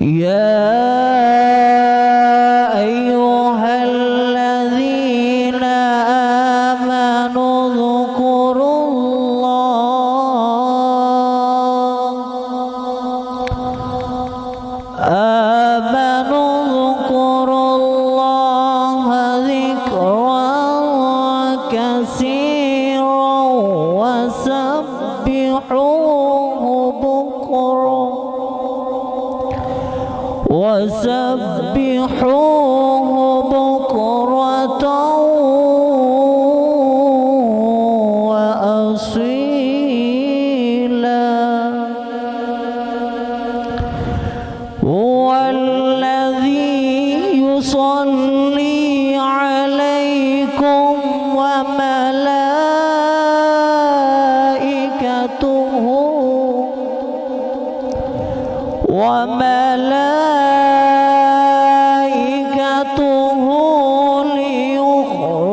يا أيها الذين آمنوا اذكروا الله ذكرا كثيرا وسبحوه بكرة وأصيلا هو الذي يصلي عليكم وملائكته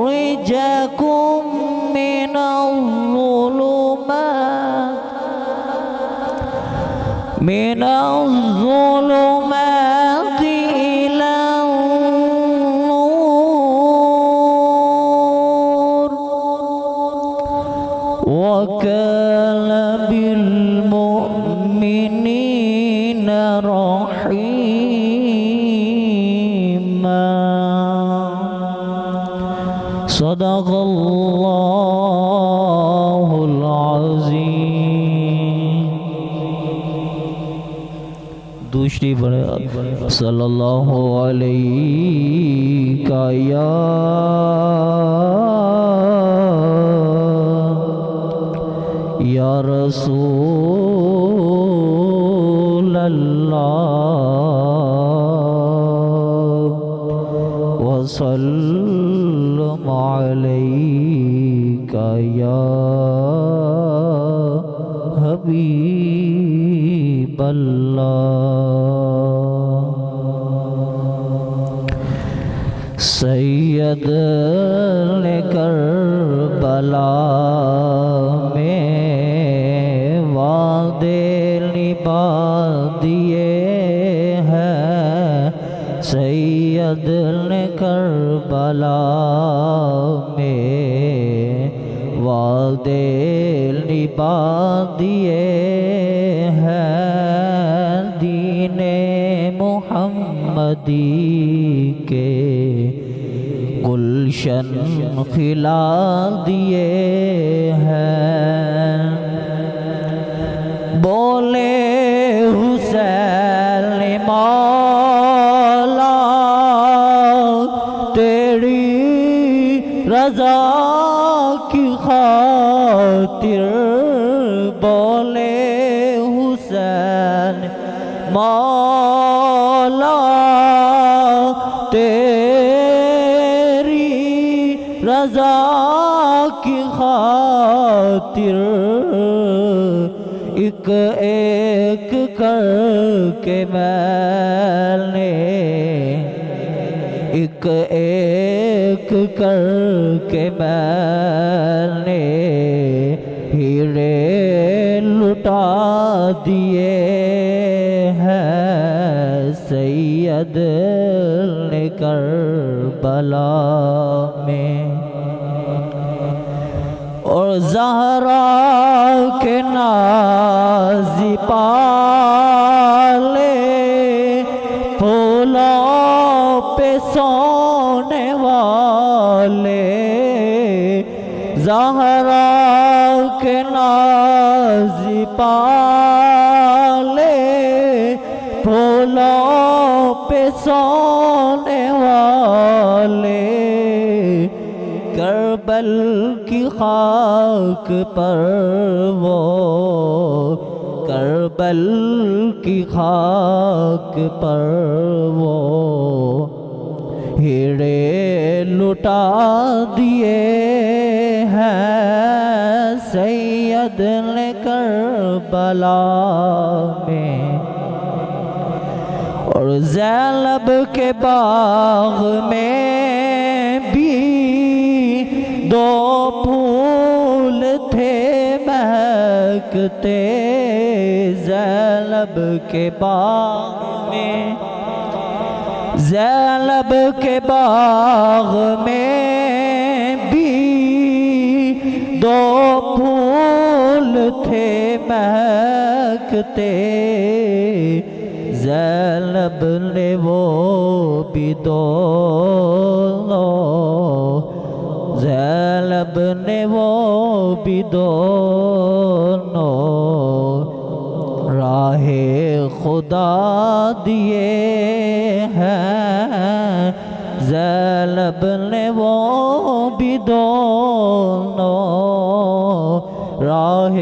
ليخرجكم من الظلمات إلى النور وكان بالمؤمنين رحيما صدق الله العظيم. دوسری بڑے صلی اللہ علیہ یا رسول اللہ وسلم علیک یا حبیب اللہ. سید کربلا میں وعدے نبھا دیے ہیں. سید کربلا میں وعدے نبھا دیے ہیں. دین محمدی کے گلشن کھلا دیے ہیں. بولے حسین مولا تیری رضا کی خاطر. بولے حسین مولا تیری رضا کی خاطر ایک ایک کر کے میں نے ایک ایک کر کے میں نے ہیرے لٹا دیے ہیں. سید نے کربلا میں اور زہرا کے نازی پالے پھولوں پہ سونے والے. زہرا کے نازی پالے پھولوں پہ سونے والے. کربل کی خاک پر وہ کربل کی خاک پر وہ ہیرے لٹا دیے ہیں. سید نے کربلا میں اور زینب کے باغ میں بھی دو پھول تھے مہک مہکتے زینب کے باغ میں، زینب کے باغ میں بھی دو پھول تھے مہکتے، زینب نے وہ بھی دونوں، زینب نے وہ بھی دونوں راہ خدا دیے ہیں، زینب نے وہ بھی دونوں راہ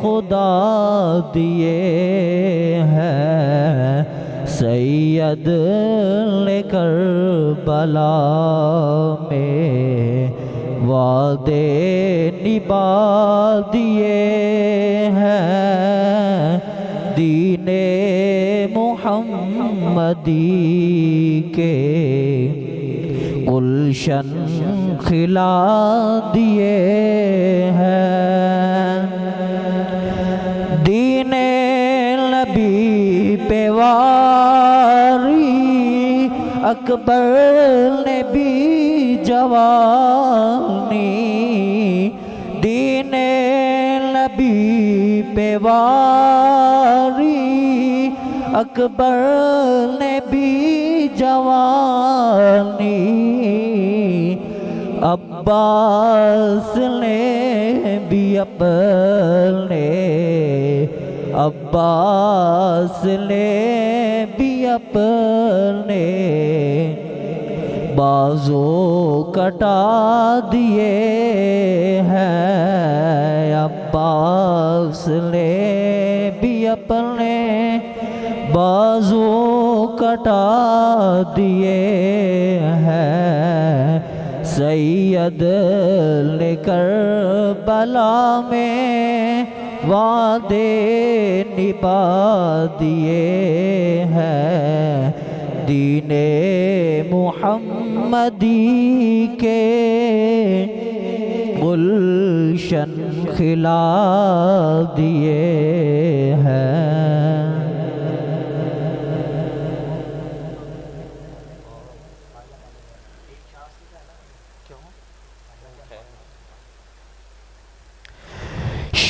خدا دیے ہیں، سید نے کربلا میں وعدے نبھا دیے ہیں، دین محمدی کے گلشن کھلا دیے ہیں، دین نبی پہ واری اکبر نے بھی جوانی، دین نبی پہ واری اکبر نے بھی جوانی، عباس نے بھی اپنے، عباس نے بھی اپنے بازو کٹا دیے ہیں، عباس نے بھی اپنے بازو کٹا دیے ہیں، سید نے کربلا میں وعدے نبھا دیے ہیں، دین محمدی کے گلشن کھلا دیے ہیں۔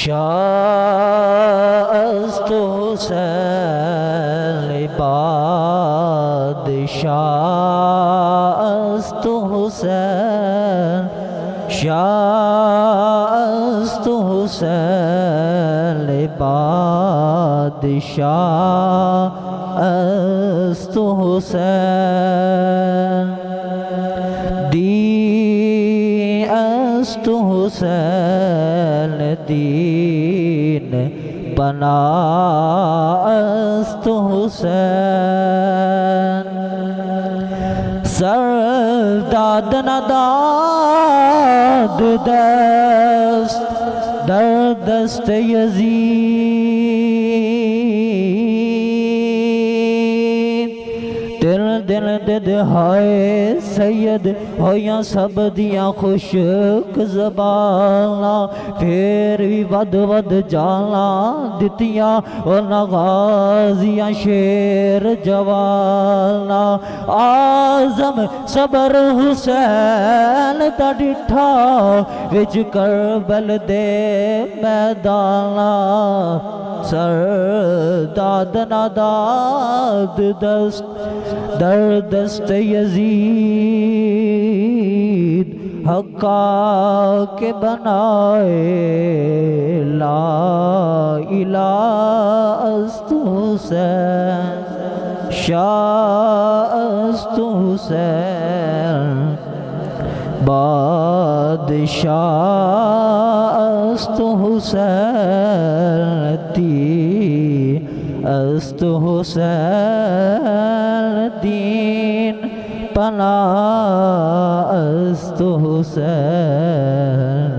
شاست حسین بادشاست حسین، شاست حسین بادشاست حسین، دی است حسین دین بنا است حسین، سر داد نداد دست در دست یزید، دل دل دد ہائے سید ہویاں سب دیاں خشک زباناں، پھر بھی ود ود جانا دتیاں اور نغازیاں شیر جوانا، آزم صبر حسین دا ڈٹھا وچ کربل دے میدانا، سر داد ناداد دست در دست یزید، حقا کے بنائے لا الہ است حسین، شاہ است حسین بادشاہ است حسین، دی است حسین دین پناہ است حسین۔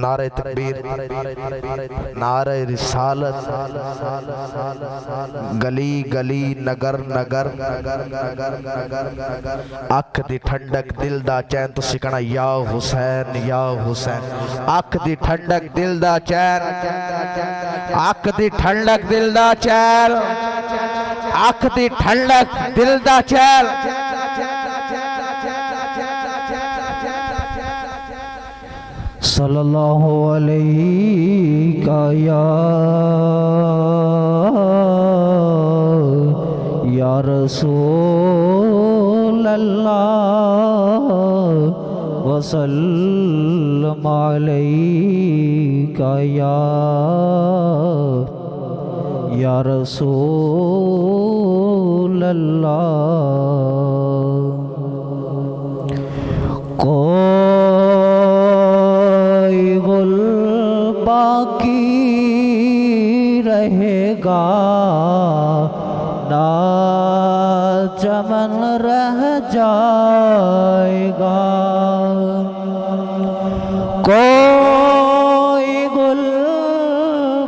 نعرہ تکبیر، نعرہ رسالت، گلی گلی نگر نگر، اکھ دی ٹھنڈک دل دا چین تو سکھنا یا حسین یا حسین، اکھ دی ٹھنڈک دل دا چین، اکھ دی ٹھنڈک دل دا چین، اکھ دی ٹھنڈک دل دا چین۔ صلی اللہ علیہ یا رسول اللہ وسلم علیہ یا رسول اللہ۔ کوئی گل باقی رہے گا نہ چمن رہ جائے گا، کوئی گل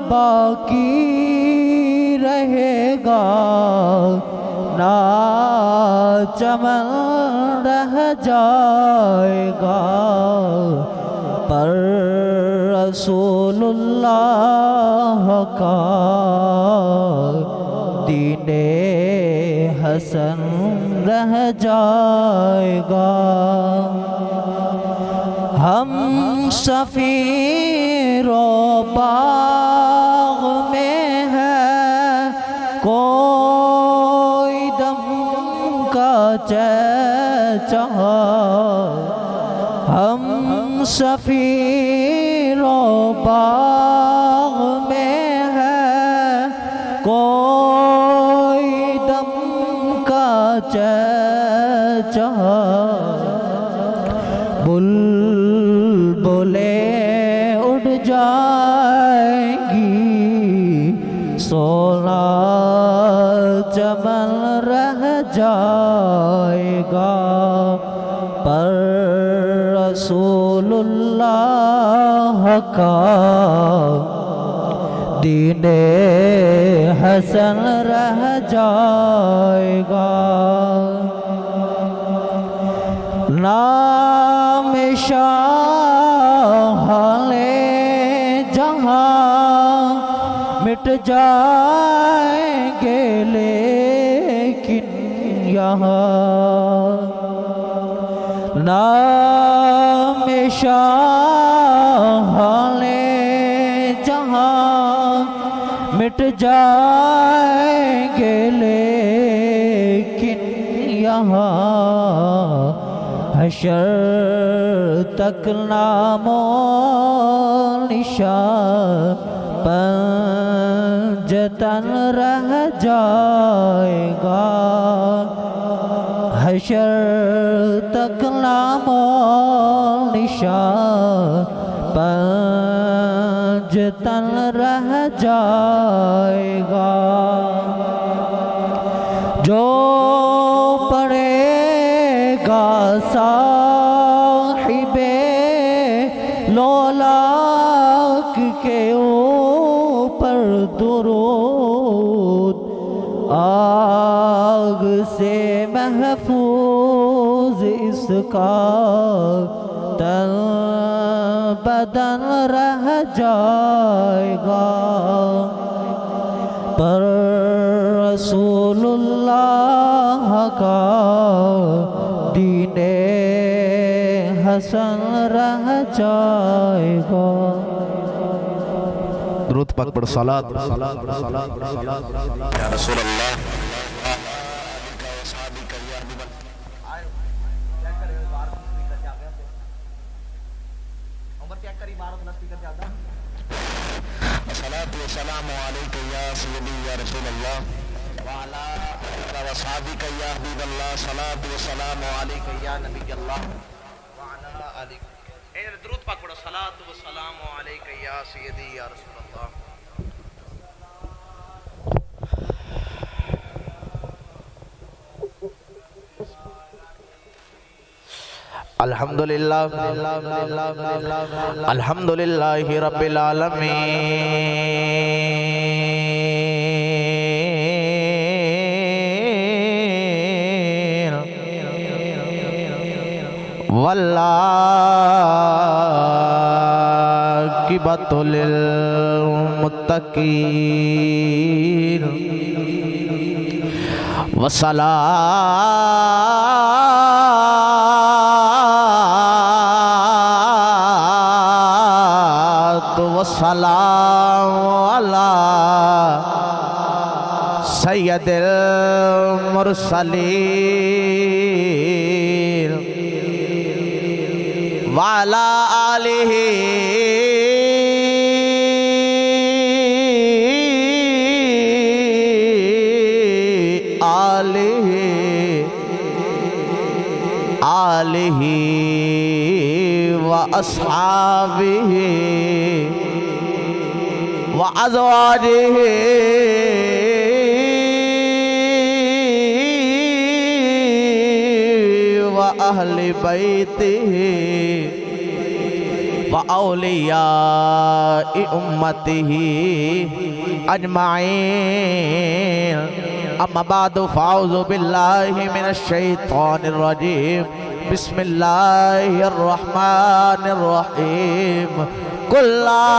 باقی رہے گا نہ چمن رہ جائے گا، پر رسول اللہ کا دین حسن رہ جائے گا۔ ہم سفیر و باغ میں ہے کوئی دم کا چہچہا، ہم سفیر و باغ میں ہے کوئی دم کا چہچہا، بلبلیں اڑ جائیں گی سونا چمن رہ جائے گا، پر رسول اللہ کا دین حسن رہ جائے گا۔ نام شاہ جہاں مٹ جائیں گے لیکن یہاں، نام شاہ جہاں مٹ جائیں گے لیکن یہاں، حشر تک نام و نشان پنجتن رہ جائے گا، حشر تک نام و نشان پنجتن رہ جائے گا، جو پڑھے گا صاحب لولاک کے اوپر درود، آگ سے محفوظ اس کا تن بدن رہ جائے گا، پر رسول اللہ کا دین حسن رہ جائے گا۔ درود پاک پڑھ صلوات یا رسول اللہ۔ الصلاة والسلام علیکہ یا سیدی یا رسول اللہ وعلا آلہ وصحبہ یا حبیب اللہ، الصلاة والسلام علیکہ یا نبی اللہ وعلا آلہ۔ درود پاک پڑھو، الصلاة والسلام علیکہ یا سیدی یا رسول اللہ۔ الحمدللہ الحمدللہ رب العالمین والعاقبۃ للمتقین والسلام علی سید المرسلین وعلی آلہ وأصحابه وأزواجه وأهل بيته وأولياء أمته أجمعين أما بعد فأعوذ بالله من الشيطان الرجيم بسم الله الرحمن الرحيم قل لا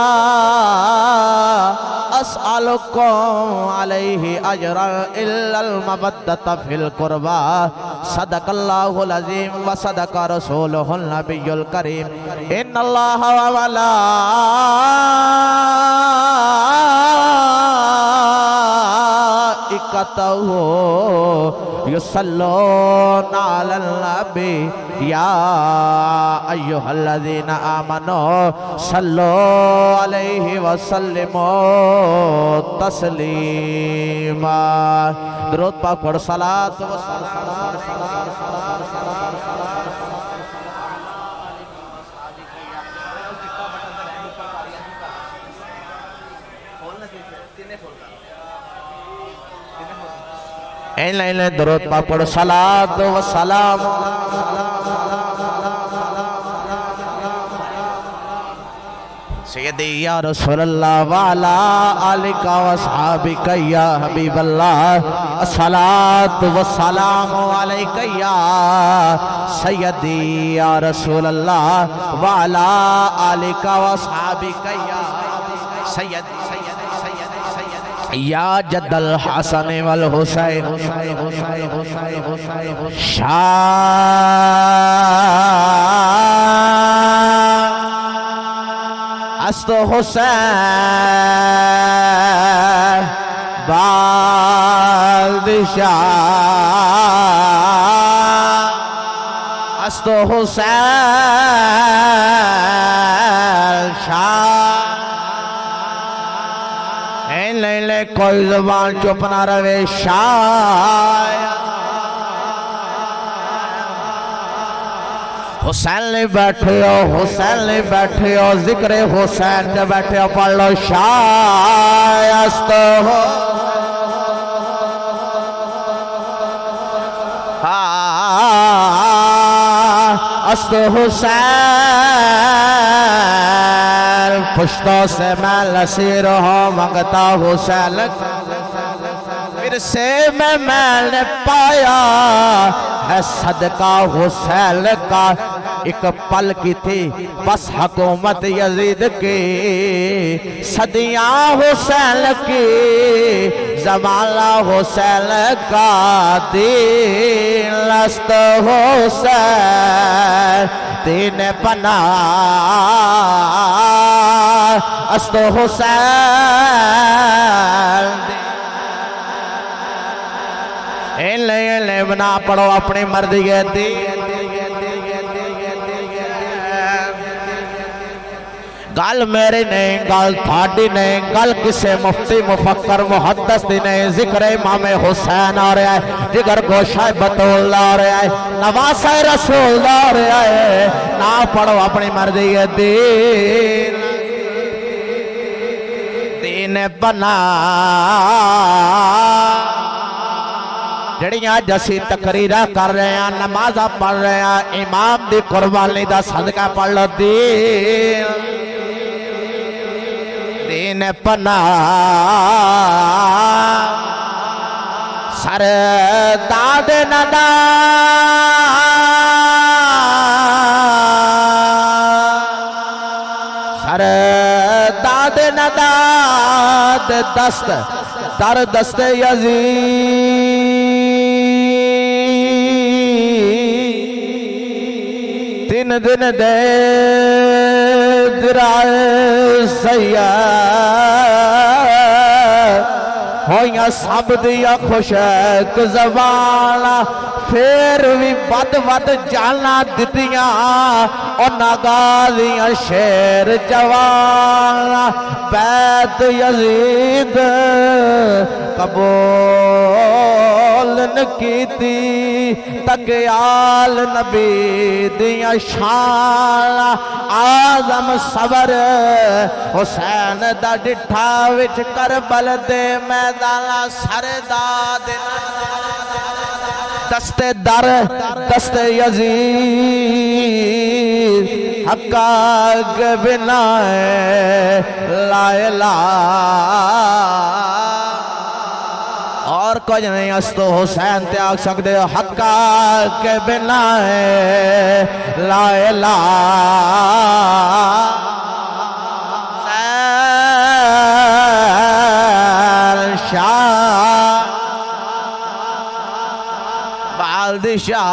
أسألكم عليه أجرا إلا المودة في القربى صدق الله العظيم وصدق رسوله النبي الكريم إن الله وملائكته يصلون على النبي يا أيها الذين آمنوا صلوا عليه وسلموا تسليما درود پاک پڑھ صلاۃ و درود پاک پڑھ صلاۃ و سلام سیدی یا رسول اللہ وعلا آلک و اصحابک یا حبیب اللہ الصلاۃ والسلام علیک یا سیدی یا رسول اللہ وعلا آلک و اصحابک یا سیدی یا جد الحسن والحسین شاہ است حسین بادشاہ است حسین شاہ لے کوئی زبان چپ نہ روے شاہ حسین لے بیٹھے ہو حسین لے بیٹھے ہو ذکر حسین لے بیٹھے ہو پڑھ لو شاہ است ہو است حسین پشتوں سے میں لسیر ہوں منگتا حسین پھر سے میں نے پایا ہے صدقہ حسین کا ایک پل کی تھی بس حکومت یزید کی صدیاں حسین کی زمانہ حسین کا دین لست حسین دین بنا است حسین لے بنا پڑھو اپنی مرضی دین گل میری نہیں گل تھاڑی نہیں گل کسے مفتی مفکر محدث دی نہیں ذکر امام حسین آ رہا ہے جگر گوشہ بطول آ رہا ہے نواسہ رسول آ رہا ہے نہ پڑھو اپنی مرضی دین دین بنا جڑیاں جسی تقریرہ کر رہے ہیں نمازہ پڑھ رہے ہیں امام دی قربانی دا صدقہ پڑھ لو دین پناہ سر داد ندا سر داد نداد دست در دست یزید تین دن دے درائے سید ہویاں سب دیا خوشک زبانا پھر بھی بد بد جانا دتیاں اور نگالیاں شیر جوانا بیت یزید قبول نکیتی تقیال نبی دیا شانا آزم صبر حسین دا ڈٹھا وچ کربل دے میدانا سرداد دست در دست یزید حقاق بنا لا الہ اور کچھ نہیں استو حسین تے آگ سکتے حقاق بنا لا الہ شاہ بادشاہ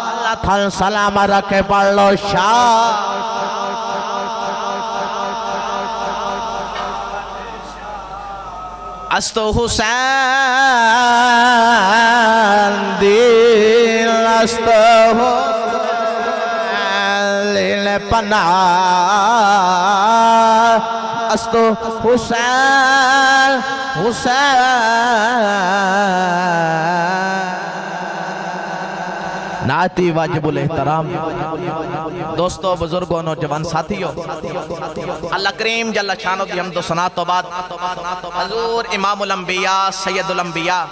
اللہ تھل سلام رکھے پڑھ لو شاہ استو حسین دین استو حسین پناہ استو حسین حسین نعتی واجب الاحترام دوستو بزرگوں نوجوان ساتھیوں اللہ کریم جل شانہ دی حمد و ثنا تو بعد حضور امام الانبیاء سید الانبیاء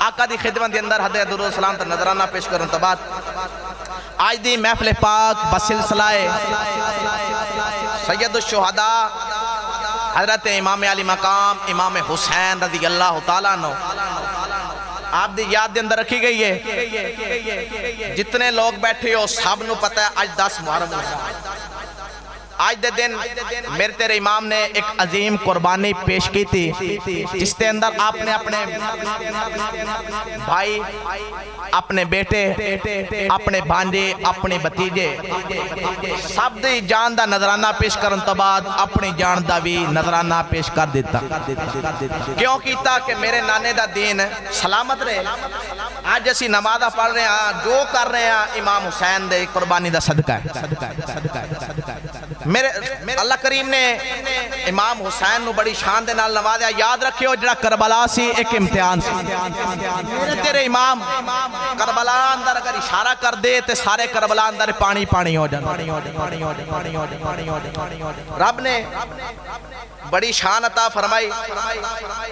آقا دی خدمت دی اندر حضرت درود سلام تا نظرانہ پیش کرن تو بعد آج دی محفل پاک بسلسلہ سید الشہداء حضرت امام علی مقام امام حسین رضی اللہ تعالیٰ عنہ آپ دی یاد دے اندر رکھی گئی ہے جتنے لوگ بیٹھے ہو سب نو پتہ ہے آج 10 محرم ہے آج دے دن میرے تیرے امام نے ایک عظیم قربانی پیش کی تھی جس دے اندر آپ نے اپنے بھائی اپنے بیٹے اپنے بھانجے اپنے بتیجے سب دی جان دا نظرانہ پیش کرن تو بعد اپنی جان دا بھی نظرانہ پیش کر دیتا کیوں کیتا کہ میرے نانے دا دین سلامت رہے آج اسی نمازہ پڑھ رہے ہیں جو کر رہے ہیں امام حسین دے قربانی دا صدقہ ہے میرے اللہ کریم نے امام حسین نو بڑی شان دے نال نوازیا یاد رکھیو جڑا کربلا سی ایک امتحان سی میرے تیرے امام کربلا اندر اگر اشارہ کر دے تے سارے کربلا اندر پانی پانی ہو جانا رب نے بڑی شان عطا فرمائی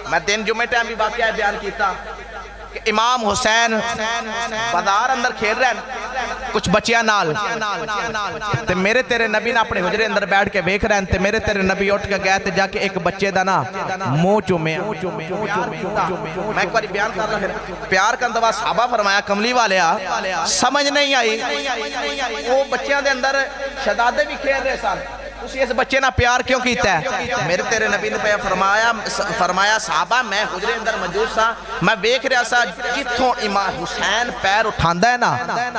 میں دن جمعہ ٹائم بھی واقعہ بیان کیتا کہ امام حسین بازار اندر کھیل رہے ہیں کچھ بچیاں نال تے میرے تیرے نبی نے اپنے حجرے اندر بیٹھ کے بیکھ رہے ہیں تے میرے تیرے نبی اٹھ کے گئے تے جا کے ایک بچے دا نا منہ چومے میں ایک باری بیان کر رہا ہے پیار کا اندوا صحابہ فرمایا کملی والے سمجھ نہیں آئی وہ بچیاں دے اندر شہزادے بھی کھیل رہے سن اسی اس بچے نہ پیار کیوں کیتا ہے میرے تیرے نبی نے فرمایا صحابہ میں حجرے اندر موجود سا میں دیکھ رہا سا جتھوں امام حسین پیر اٹھاندا ہے نا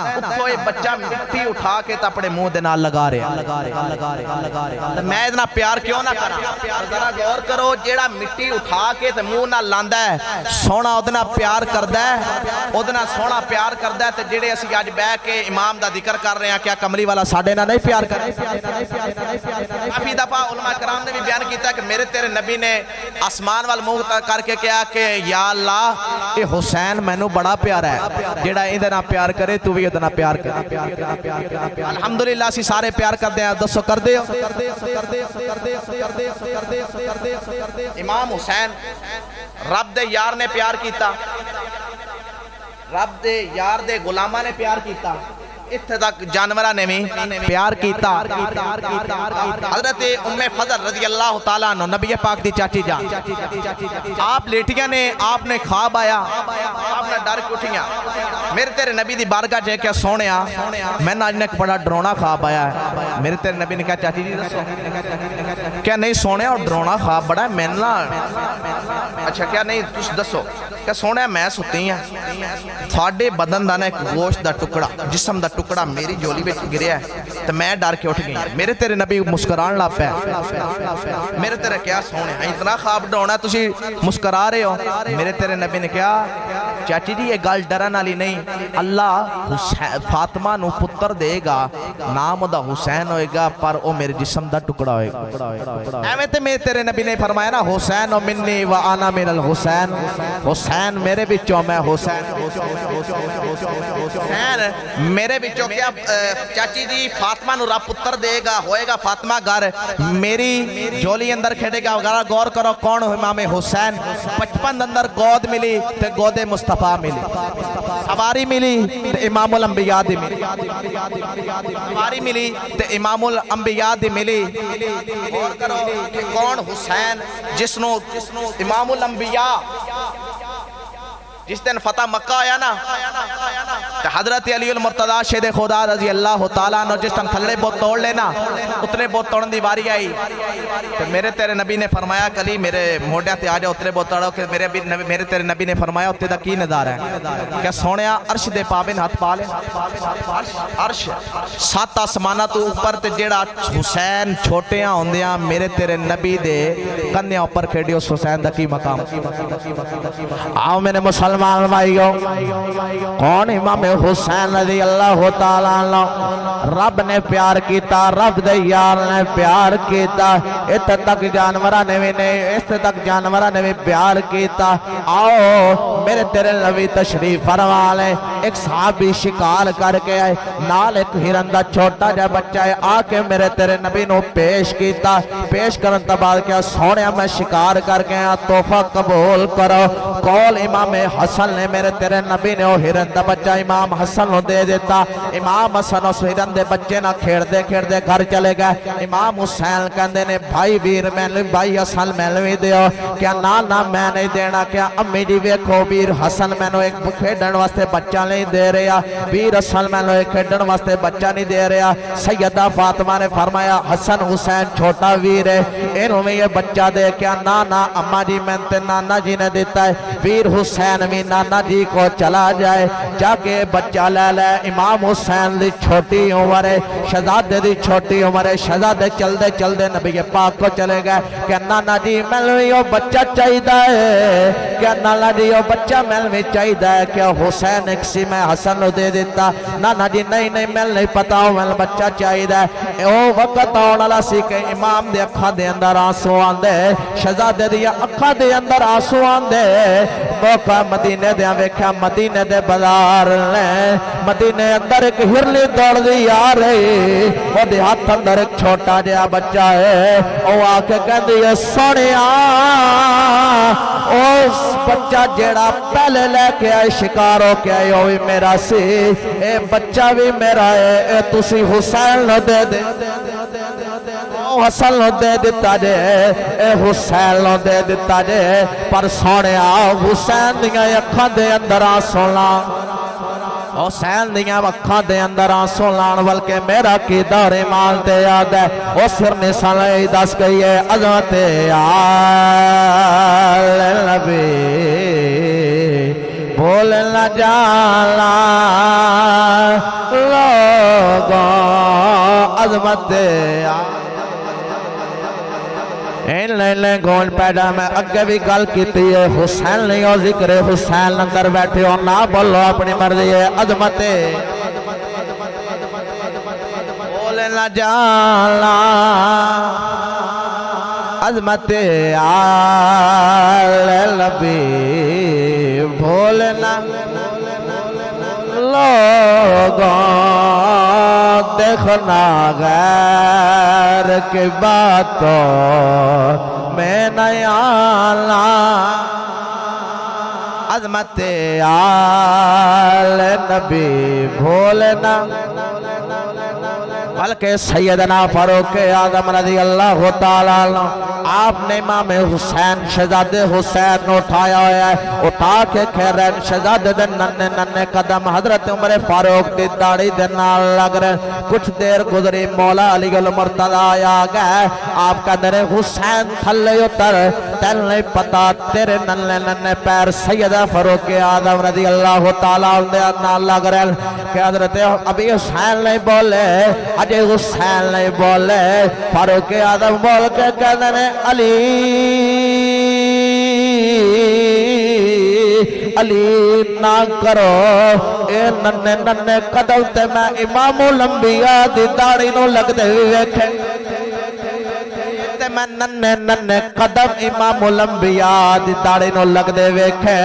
اتھوں یہ بچہ مٹی اٹھا کے تے اپنے منہ دے نال لگا رہا میں اتنا پیار کیوں نہ کرا ذرا غور کرو جیڑا مٹی اٹھا کے تے منہ نال لاندا ہے سونا اودے نال پیار کردا ہے اودے نال سونا پیار کردا ہے تے جڑے اسی اج بیٹھ کے امام دا ذکر کر رہے ہیں کیا کملی والا ساڈے نال نہیں پیار کر کافی دفعہ علماء کرام نے بھی بیان کیتا کہ میرے تیرے نبی نے آسمان وال منہ کر کے کہا کہ یا اللہ اے حسین مینوں بڑا پیارا ہے، جیڑا ادھر نہ پیار کرے تو بھی ادھر نہ پیار کرے۔ الحمدللہ اسی سارے پیار کر دیں، دسو کر دے ہو۔ امام حسین رب دے یار نے پیار کیتا، رب دے یار دے غلامہ نے پیار کیتا، اتھے تک جانورہ نے بھی پیار کیتا۔ حضرت ام فضل رضی اللہ تعالیٰ عنہ نبی پاک دی چاچی جان، آپ لیٹیاں نے، آپ نے خواب آیا، آپ نے ڈر کے اٹھیاں، میرے تیرے نبی دی بارگاہ جے کیا سونیا میں نے آج نے ایک بڑا ڈرونا خواب آیا ہے۔ میرے تیرے نبی نے کہا چاچی جی دسو کیا نہیں سونیا اور ڈرونا خواب بڑا ہے میں نہ، اچھا کیا نہیں تُس دسو کہ سونیا میں ستی ہیں، تھوڑے بدن دا ایک گوشت دا ٹکڑا، جسم دا ٹکڑا میری جولی میں گریا ہے تو میں ڈر کے اٹھ گئی۔ میرے تیرے نبی مسکران لا پہ، میرے تیرے کیا سونے اتنا خواب ڈونا تسی مسکرا رہے ہو۔ میرے تیرے نبی نے کہا چاچی جی یہ گل ڈرن والی نہیں، اللہ فاطمہ نو پتر دے گا، نام دا حسین ہوئے گا پر وہ میرے جسم دا ٹکڑا ہوئے گا۔ ایویں تے میرے تیرے نبی نے فرمایا نا حسین و منی و آنا من الحسین، حسین میرے بچوں میں حسین میرے بچوں کیا چاچی جی فاطمہ نو رب پتر دے گا، ہوئے گا فاطمہ گھر میری جولی اندر کھڑے گا۔ غور کرو کون امام حسین، 55 اندر گود ملی تے گود مصطفیٰ ملی، سواری ملی تے امام الانبیاء دی ملی، سواری ملی تے امام الانبیاء دی ملی۔ غور کرو کہ کون حسین جس نو امام الانبیاء جس دن فتح مکہ آیا نا حضرت علی المرتضی شہد خدا رضی اللہ تعالیٰ عنہ جس دن تھلے بہت توڑ لینا اتنے بہت توڑن دی باری آئی تو میرے تیرے نبی نے فرمایا کلی میرے موڈیا تے آجا اتنے بہت توڑو کہ میرے تیرے نبی نے فرمایا اتنے دا کی نظار ہے کیا سونیا عرش دے پابن ہاتھ پالے عرش 7 آسمانہ تو اوپر تے جیڑا حسین چھوٹیاں ہوندیاں میرے تیرے نبی دے کنیاں اوپر کھیڑی اس حسین دا کی مقام۔ آؤ میں نے مسلمان بھائیو کون امام حسین رضی اللہ تعالیٰ عنہ رب نے پیار کیتا، رب دے یار نے پیار کیتا، ات تک جانورہ نے بھی نہیں، اس تک جانورہ نے بھی پیار کیتا۔ آؤ میرے تیرے نبی تشریف فرما لیں، ایک صحابی شکار کر کے آئے، نال ایک ہرندہ چھوٹا جا بچہ ہے، آ کے میرے تیرے نبی نو پیش کیتا، پیش کرن تباد کیا سونیا میں شکار کر کے آیا تحفہ قبول کرو۔ کول امام حسن نے میرے تیرے نبی نے وہ ہرندہ بچہ امام حسن نو دے دیتا، امام حسن اس ہرندے بچے نہ کھیڑ دے گھر چلے گئے۔ امام حسین کہندے نے بھائی ویر میں بھائی حسن میں دیو، کیا نا میں نہیں دینا، کیا امی جی ویکھو ویر حسن میں نو ایک کھیڑن واسطے بچہ نہیں دے رہا، ویر حسن میں نو ایک کھیڑن واسطے بچہ نہیں دے رہا۔ سیدہ فاطمہ نے فرمایا حسن حسین چھوٹا ویر ہے انہوں میں یہ بچہ دے، کیا نا اما جی میں تے نانا جی نے دیتا ہے، ویر حسین بھی نانا جی کو چلا جائے، جا کے بچہ لے لے۔ امام حسین دی چھوٹی عمر ہے، شہزادے دی چھوٹی عمر ہے، شہزادے چل دے نبی پاک کو چلے گئے کہ نانا جی ملوی وہ بچہ چاہی دا ہے، کیا نانا جی وہ بچہ ملوی چاہی دا ہے، کیا حسین ایک سی میں حسن نو دے دیتا، نانا جی نہیں مل نہیں پتا ہوں مل بچہ چاہی دا ہے۔ او وقت آنا سی کہ امام دے اکھا دے اندر آنسو آندے، شہزادے دی اکھا دے اندر آنسو آندے، موقع مدینے دے ویکھیا مدینے دے بازار لے، مدینے اندر ایک ہرلی دوڑ دی آ رہی، وہ دے ہاتھ اندر ایک چھوٹا جہا بچہ ہے، وہ آ کے کہندی ہے سونیا اس بچہ جیڑا پہلے لے کے آئے شکار ہو کے آئے ہوئی میرا سی، اے بچہ بھی میرا ہے، اے تسی حسین نو دے دے، حسن نو دے دیتا جے، اے حسین نو دے دیتا جے، پر سونیا حسین دیاں اکھاں دے اندر آنسو لان، حسین دیاں اکھاں دے اندر آنسو لان، بلکہ میرا کی دور ایمان تے یاد ہے، او سر نسان لئی دس گئی ہے عظمت آل نبی بول نہ جانا لوگوں عظمت گون پیدا میں اگے بھی گل کیتی ہے حسین نہیں ہو ذکر حسین اندر بیٹھے ہو نہ بولو اپنی مرضی ہے عظمت بول نہ جانا عظمت آل نبی بھول نہ لوگوں دیکھنا غیر کی باتوں میں نہ آنا عظمت آل نبی بھولنا بلکہ سیدنا فاروق اعظم رضی اللہ تعالیٰ عنہ آپ نے امام حسین شہزادے حسین اٹھایا ہے اٹھا کے کھیرین شہزادے دے ننے ننے قدم حضرت عمر فاروق دی داڑھی دے نال لگ رہے کچھ دیر گزری مولا علی المرتضی آیا گئے آپ کا در حسین تھلے اتر تیل نہیں پتا تیرے ننے ننے پیر سیدہ فاروق اعظم رضی اللہ تعالیٰ عنہ نال لگ رہے کہ حضرت ابھی حسین نہیں بولے اجے حسین نہیں بولے فاروق اعظم بول کے کہنے نے علی علی نہ کرو اے ننے ننے قدم تے میں امام الانبیاء دی داڑھی نو لگ دے ویکھے تے میں ننے ننے قدم امام الانبیاء دی داڑھی نو لگ دے ویکھے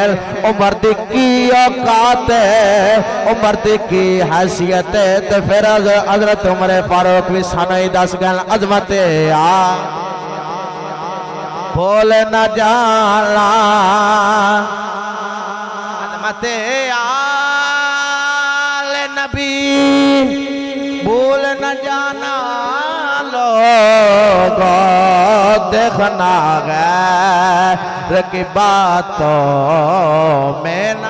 عمر دی کی اوقات ہے عمر دی کی حیثیت ہے تے پھر حضرت عمر فاروق بھی سانو ہی دس گئے عظمت بھول نہ جانا عظمت آل نبی بھول نہ جانا لوگوں دیکھنا غیر کی باتوں میں نہ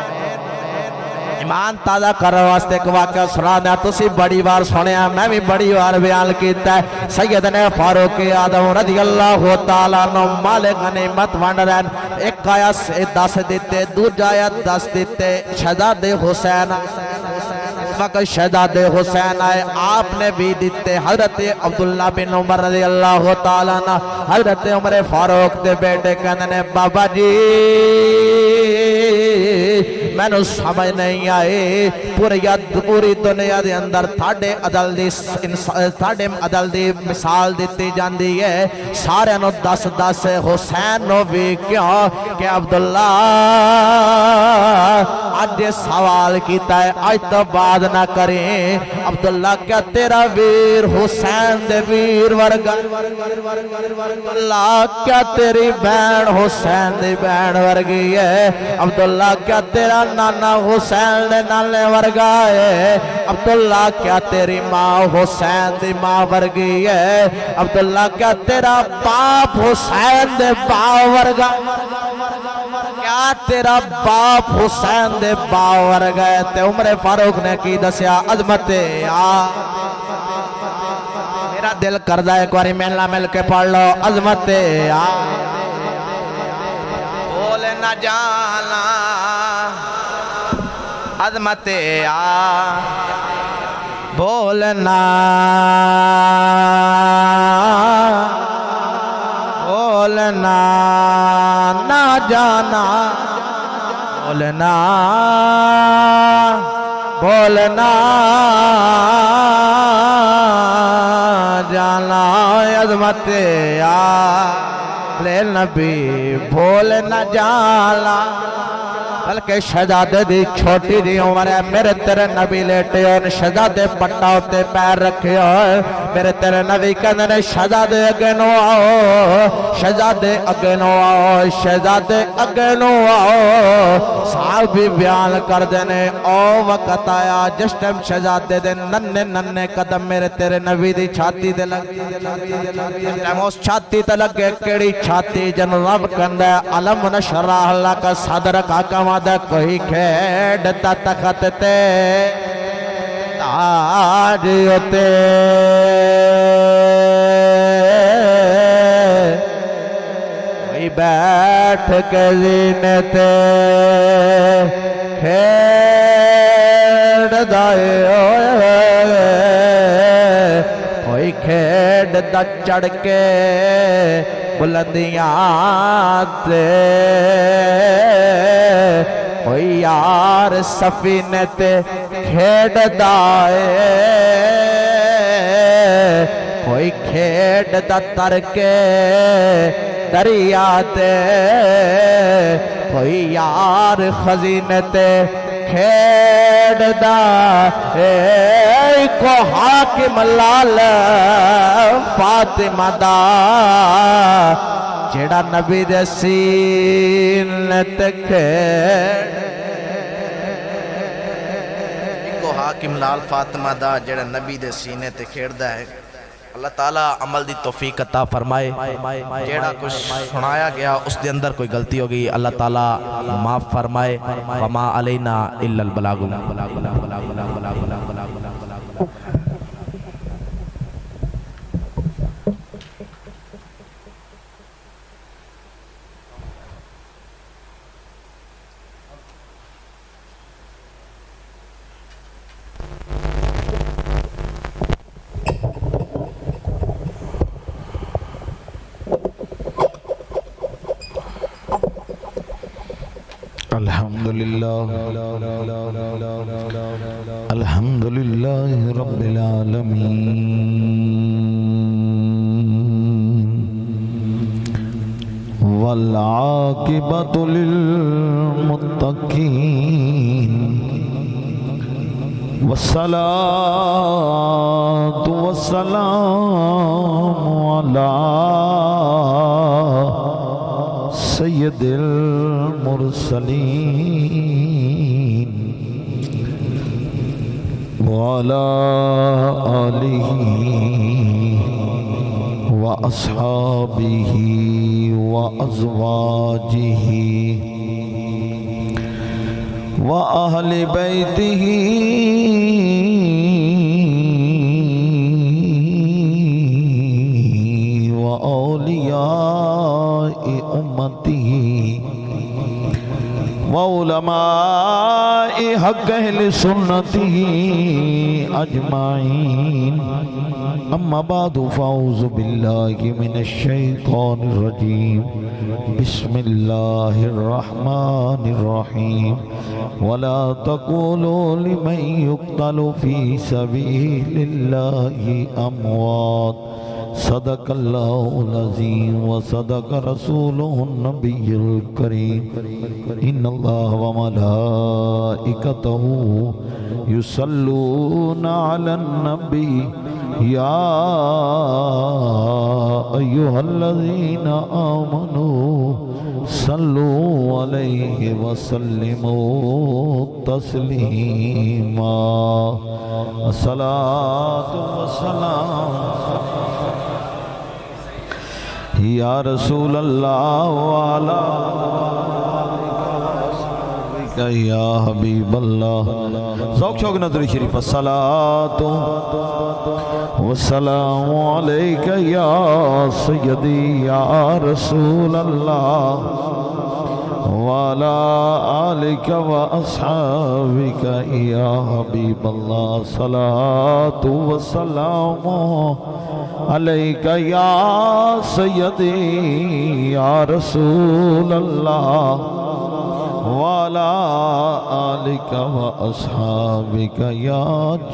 ایمان تازہ کرنے واسطے ایک واقعہ سنانا تسی بڑی بار سنیا میں بھی بڑی بار بیان کیتا ہے سیدنا فاروق اعظم رضی اللہ تعالیٰ عنہ مال غنیمت ونڈ رہن ایک آیا 10 دیتے دوجہ آیا 10 دیتے شہزادے حسین وقت شہزادے حسین آئے آپ نے بھی دیتے حضرت عبداللہ بن عمر رضی اللہ تعالیٰ عنہ حضرت عمر فاروق دے بیٹے کہنے بابا جی میں نے سمجھ نہیں آئے پوری دنیا دے اندر تھاڑے عدل دی مثال دیتی جاندی ہے سارے نو 10 حسین نو بھی کیوں کہ عبداللہ آج سوال کیتا ہے آج تو بعد نہ کریں عبداللہ کیا تیرا ویر حسین دے ویر ورگا اللہ کیا تیری بین حسین دے بین ورگی ہے عبداللہ کیا تیرا نانا حسین دے نانے ورگا ہے عبداللہ کیا تیری ماں حسین دی ماں ورگی ہے عبداللہ کیا تیرا باپ حسین دے باپ ورگا کیا تیرا باپ حسین دے باپ ورگا ہے تے عمر فاروق نے کی دسیا عظمت میرا دل کردہ ایک باری ملنا مل کے پڑھ لو عظمت بھول نہ جانا عظمت بولنا بولنا نہ جانا بولنا بولنا جانا عظمت آل نبی بھول نہ جانا بلکہ شہزادے دی چھوٹی دی عمر ہے میرے تیرے نبی لیٹے اور شہزادے پٹا ہوتے پیر رکھے اور میرے تیرے نبی کہنے شہزادے اگے نو آؤ شہزادے اگے نو آؤ شہزادے اگے نو آؤ صاحب بھی بیان کر دینے او وقت آیا جس ٹائم شہزادے دے ننے ننے قدم میرے تیرے نبی دی چھاتی دے لگے جس ٹائم اس چھاتی دے لگے کیڑی چھاتی جنرب کندے علم نشرح اللہ کا صدر کا کمادہ کوئی کھیڑتا تخت تے تاج ہوتے کوئی بیٹھ کے زینے تے کھیڑ دائے کوئی کھیڑتا چڑھ کے بلندیاں تے کوئی یار سفینے تے کھیڑ دائے دا ترکے دریا تے کوئی یار خزینے تے کھیڑ دا کو حاکم لال فاطمہ دا جیڑا نبی دے سینے تے کھیڑ کو حاکم لال فاطمہ دا جیڑا نبی دے سینے تے کھیڑ دا ہے اللہ تعالیٰ عمل دی توفیق عطا فرمائے جیڑا کچھ سنایا گیا اس دے اندر کوئی غلطی ہوگی اللہ تعالیٰ معاف فرمائے وما علینا الا البلاغ الحمد لله رب العالمين والعاقبة للمتقين والصلاة والسلام على سید المرسلین وعلى آلہ وأصحابہ وأزواجہ وأہل بیتہ وأولیاء امتہ وعلماء حق اہل سنتہ اجمعین اما بعد فاعوذ باللہ من الشیطان الرجیم بسم اللہ الرحمن الرحیم ولا تقولوا لمن يقتل في سبيل الله اموات صدق اللہ العظیم وصدق رسوله النبی الکریم ان اللہ وملائکته یصلون علی النبی یا ایہا الذین آمنوا صلوا علیہ وسلموا تسلیما الصلاة والسلام یا رسول اللہ وعلا یا حبیب اللہ ذوق شوق نظر شریف الصلاة والسلام علیک یا سیدی یا رسول اللہ وعلا آلک واصحابک یا حبیب اللہ الصلاة والسلام علیک یا سیدی یا رسول اللہ وعلا آلک واصحابک یا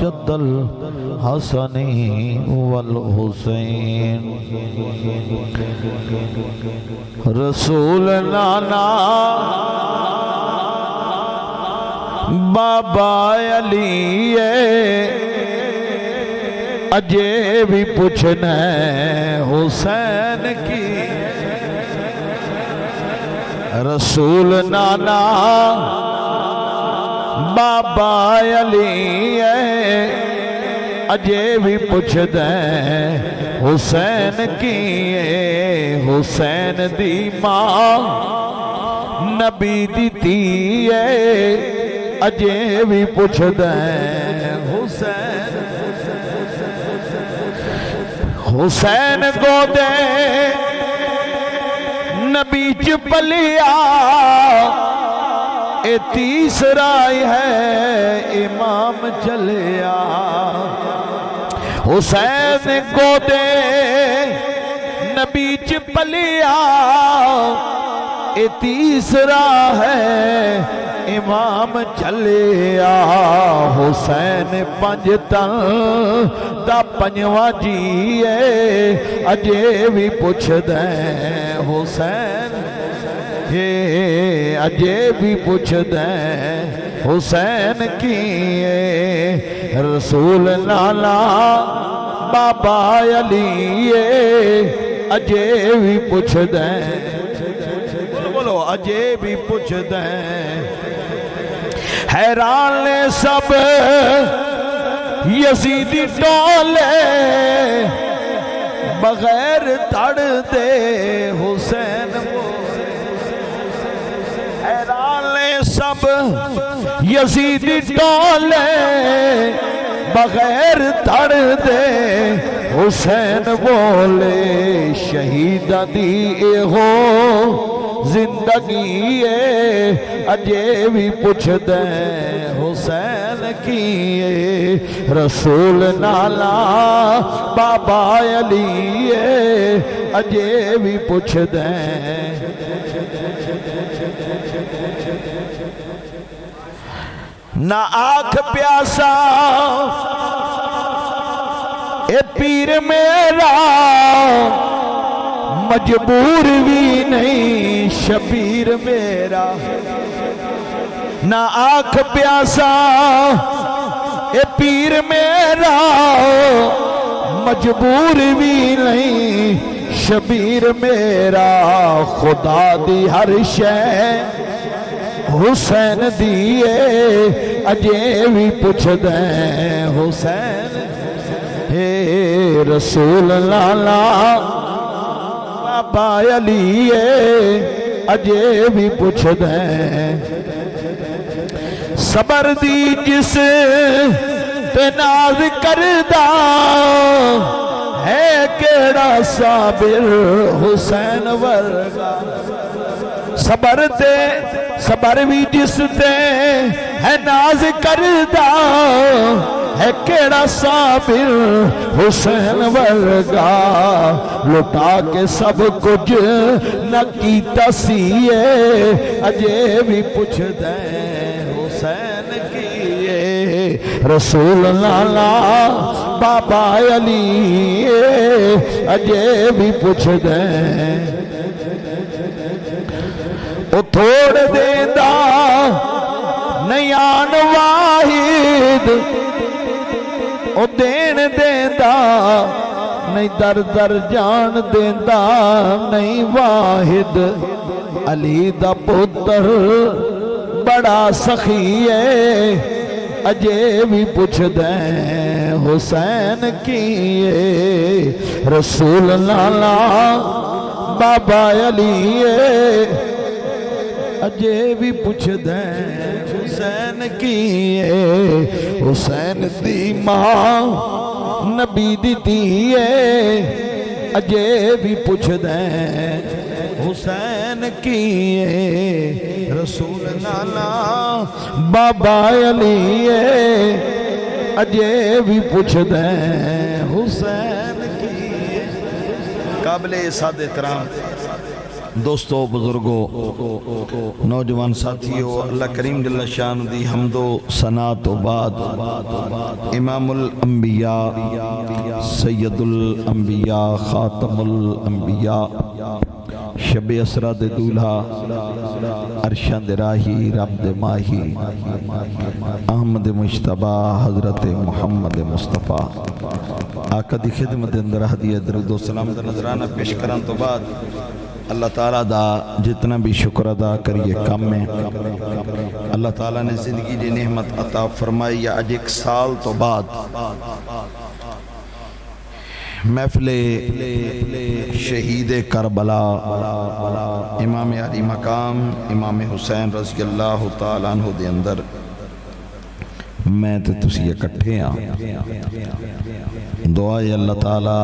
جد الحسن والحسین رسول نانا بابا علی اجے بھی پوچھنا حسین کی رسول نانا بابا علی اجے بھی پوچھنا حسین کی حسین دی ماں نبی دی تھی اجے بھی پوچھنا حسین حسین کو دے نبی چپلیا اے تیسرا ہے امام چلیا حسین کو دے نبی چپلیا اے تیسرا ہے امام چلیا حسین پنج تن دا پنجواں جیے اجے بھی پوچھ دیں حسین اجے بھی پوچھ دیں حسین کیے رسول لالا بابا علی اجے بھی پوچھ دیں بولو اجے بھی پوچھ دیں حیران لے سب یزیدی ٹولے بغیر تڑ دے حسین حیران لے سب یزیدی ٹولے بغیر تڑ دے حسین بولے شہید دی ہو زندگی اجے بھی پوچھ دیں حسین کی رسول نالا بابا علی اجے بھی پوچھ دیں نہ آنکھ پیاسا اے پیر میرا مجبور بھی نہیں شبیر میرا نہ آنکھ پیاسا اے پیر میرا مجبور بھی نہیں شبیر میرا خدا دی ہر شے حسین دیئے اجے بھی پوچھ دیں حسین رسول لالا بابا علی اجے بھی پوچھ دیں صبر دی جس تے ناز کردہ ہے کیڑا صابر حسین ورگا صبر بھی جس تے ہے ناز کردہ ہے کیڑا صابر حسین ورگا لٹا کے سب کچھ نہ کیتا سیے اجے بھی پوچھ دیں حسین کیے رسول لالا بابا علی اجے بھی پوچھ دیں او تھوڑ دیندہ نیان واحد او دین دیندہ نہیں در در جان دیندہ نہیں واحد علی دا پتر بڑا سخی ہے اجے بھی پوچھ دیں حسین کیے رسول لالا بابا علی اجے بھی پوچھ دیں حسین کیے حسین دی ماں نبی دیئے اجے بھی پوچھ دیں حسین کیے رسول لالا بابا علی اجے بھی پوچھ دیں حسین کیے قابل سعد احترام دوستو بزرگو نوجوان ساتھیو اللہ کریم جل شان دی حمد و ثنا تو بعد امام الانبیاء سید الانبیاء خاتم الانبیاء شب اسرا دے دولہا ارشان دے راہی رب دے ماہی احمد مجتبہ حضرت محمد مصطفیٰ آقا دی خدمت اندر ہدیہ درود و سلام دا نظرانہ پیش کران تو بعد اللہ تعالیٰ دا جتنا بھی شکر ادا کریے کم میں اللہ تعالیٰ نے زندگی دی نعمت عطا فرمائی یا آج ایک سال تو بعد محفل شہید کربلا امام علی مقام امام حسین رضی اللہ تعالیٰ عنہ دے اندر میں تے تسی اکٹھے ہاں دعائے اللہ تعالیٰ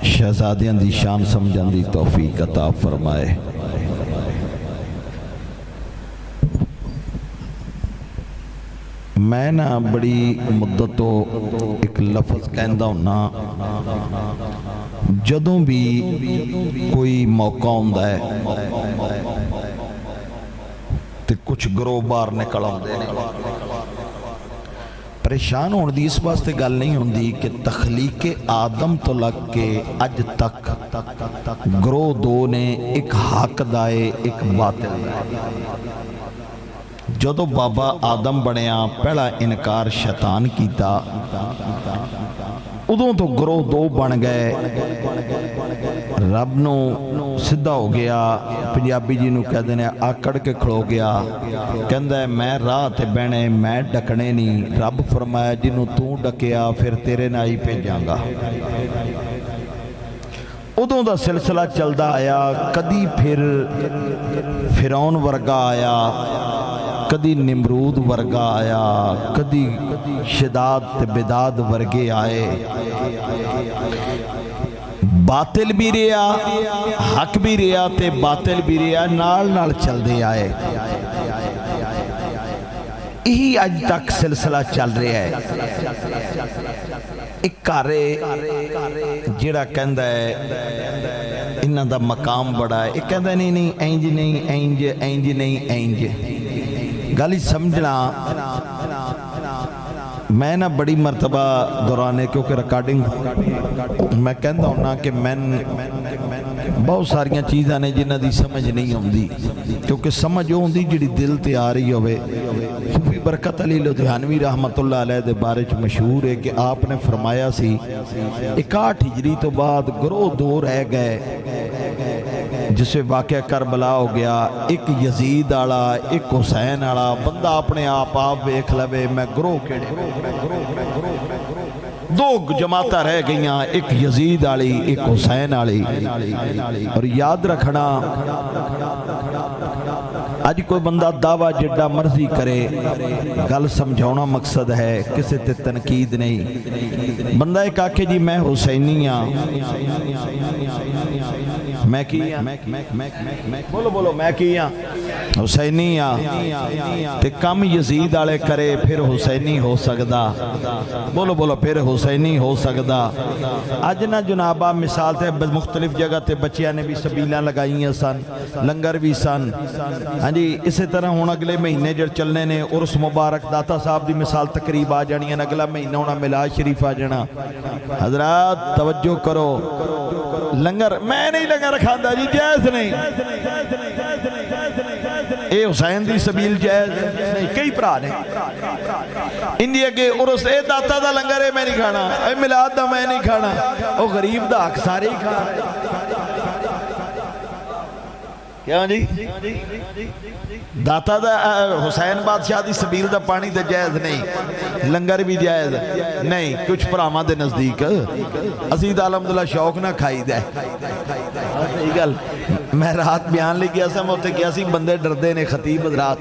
شہزادیاں دی شان سمجھن دی توفیق عطا فرمائے میں نا بڑی مدتوں ایک لفظ کہندہ ہونا جدوں بھی کوئی موقع ہوندہ ہے تے کچھ گروہ باہر نکل آتے ہیں۔ پریشان ہونے دی اس واسطے گل نہیں ہوندی کہ تخلیق آدم تو لگ کے اج تک گروہ دو نے، ایک حق دائے ایک باطل دائے۔ جدو بابا آدم بنیا پہلا انکار شیطان کیتا، ادوں تو گروہ دو بن گئے، رب نو سدھا ہو گیا، پنجابی جی نو کہہ دینے آکڑ کے کھڑو گیا، کہندہ ہے میں راہ تے بہنے میں ڈکنے نہیں، رب فرمایا جنوں تو ڈکیا پھر تیرے نائی پہ جانگا۔ ادوں دا سلسلہ چلدا آیا، کدی پھر فرعون ورگا آیا، کدی نمرود ورگا آیا، کدی شداد تے بداد ورگے آئے، باطل بھی رہا، حق بھی رہا تے باطل بھی رہا، نال نال چل دے آئے۔ یہی اج تک سلسلہ چل رہا ہے۔ ایک کارے جڑا کہندہ ہے انہاں دا مقام بڑا ہے، ایک کہندہ نہیں نہیں اینج نہیں اینج اینج نہیں اینج۔ گالی سمجھنا میں نا بڑی مرتبہ دورانے کیونکہ ریکارڈنگ میں کہندہ ہونا کہ میں بہت ساریاں چیزاں نے جنہ دی سمجھ نہیں ہوندی، کیونکہ سمجھ ہوندی جڑی دل تے آ رہی ہوئے۔ صوفی برکت علی لدھیانوی رحمت اللہ علیہ دے بارے چ مشہور ہے کہ آپ نے فرمایا سی 61 ہجری تو بعد گروہ دو رہ گئے، جس سے واقعہ کربلا ہو گیا، ایک یزید آڑا ایک حسین آڑا۔ بندہ اپنے آپ بیکھ لوے میں گروہ کیڑے، دو جماعتہ رہ گئیاں، ایک یزید آڑی ایک حسین آڑی۔ اور یاد رکھنا آج کوئی بندہ دعویٰ جڈا مرضی کرے، گل سمجھونا مقصد ہے، کسی تے تنقید نہیں۔ بندہ ایک آکھے جی میں حسینی ہاں، میں کی ہاں، بولو بولو میں کی ہاں، حسینی ہاں، تے کم یزید آلے کرے پھر حسینی ہو سکدا، بولو بولو پھر حسینی ہو سکدا۔ آج نا جنابہ مثال تے مختلف جگہ تے بچیاں نے بھی سبیلہ لگائی ہیں سن، لنگر بھی سن، ہاں جی اسی طرح ہون اگلے مہینے جڑ چلنے نے عرس مبارک داتا صاحب دی مثال تقریب آ جانی ہے، اگلا مہینہ ہونا میلاد شریف آ جانا۔ حضرات توجہ کرو، لنگر میں نہیں لنگر کھاندا جی، جائز نہیں، اے حسین دی سبیل جائز نہیں، کئی پرا نے انڈیا کے عرس اے داتا دا لنگر ہے میں نہیں کھانا، اے میلاد دا میں نہیں کھانا، او غریب دا حق سارے ہی کھانا۔ کیا جی داتا دا حسین بادشاہ دی سبیل دا پانی دا جائز نہیں، لنگر بھی جائز نہیں، کچھ پرامہ دے نزدیک عزیز الحمدللہ شوق نہ کھائی دے۔ میں رات بیان لے گیا سا، میں ہوتے کیا سی بندے ڈردے نے خطیب حضرات،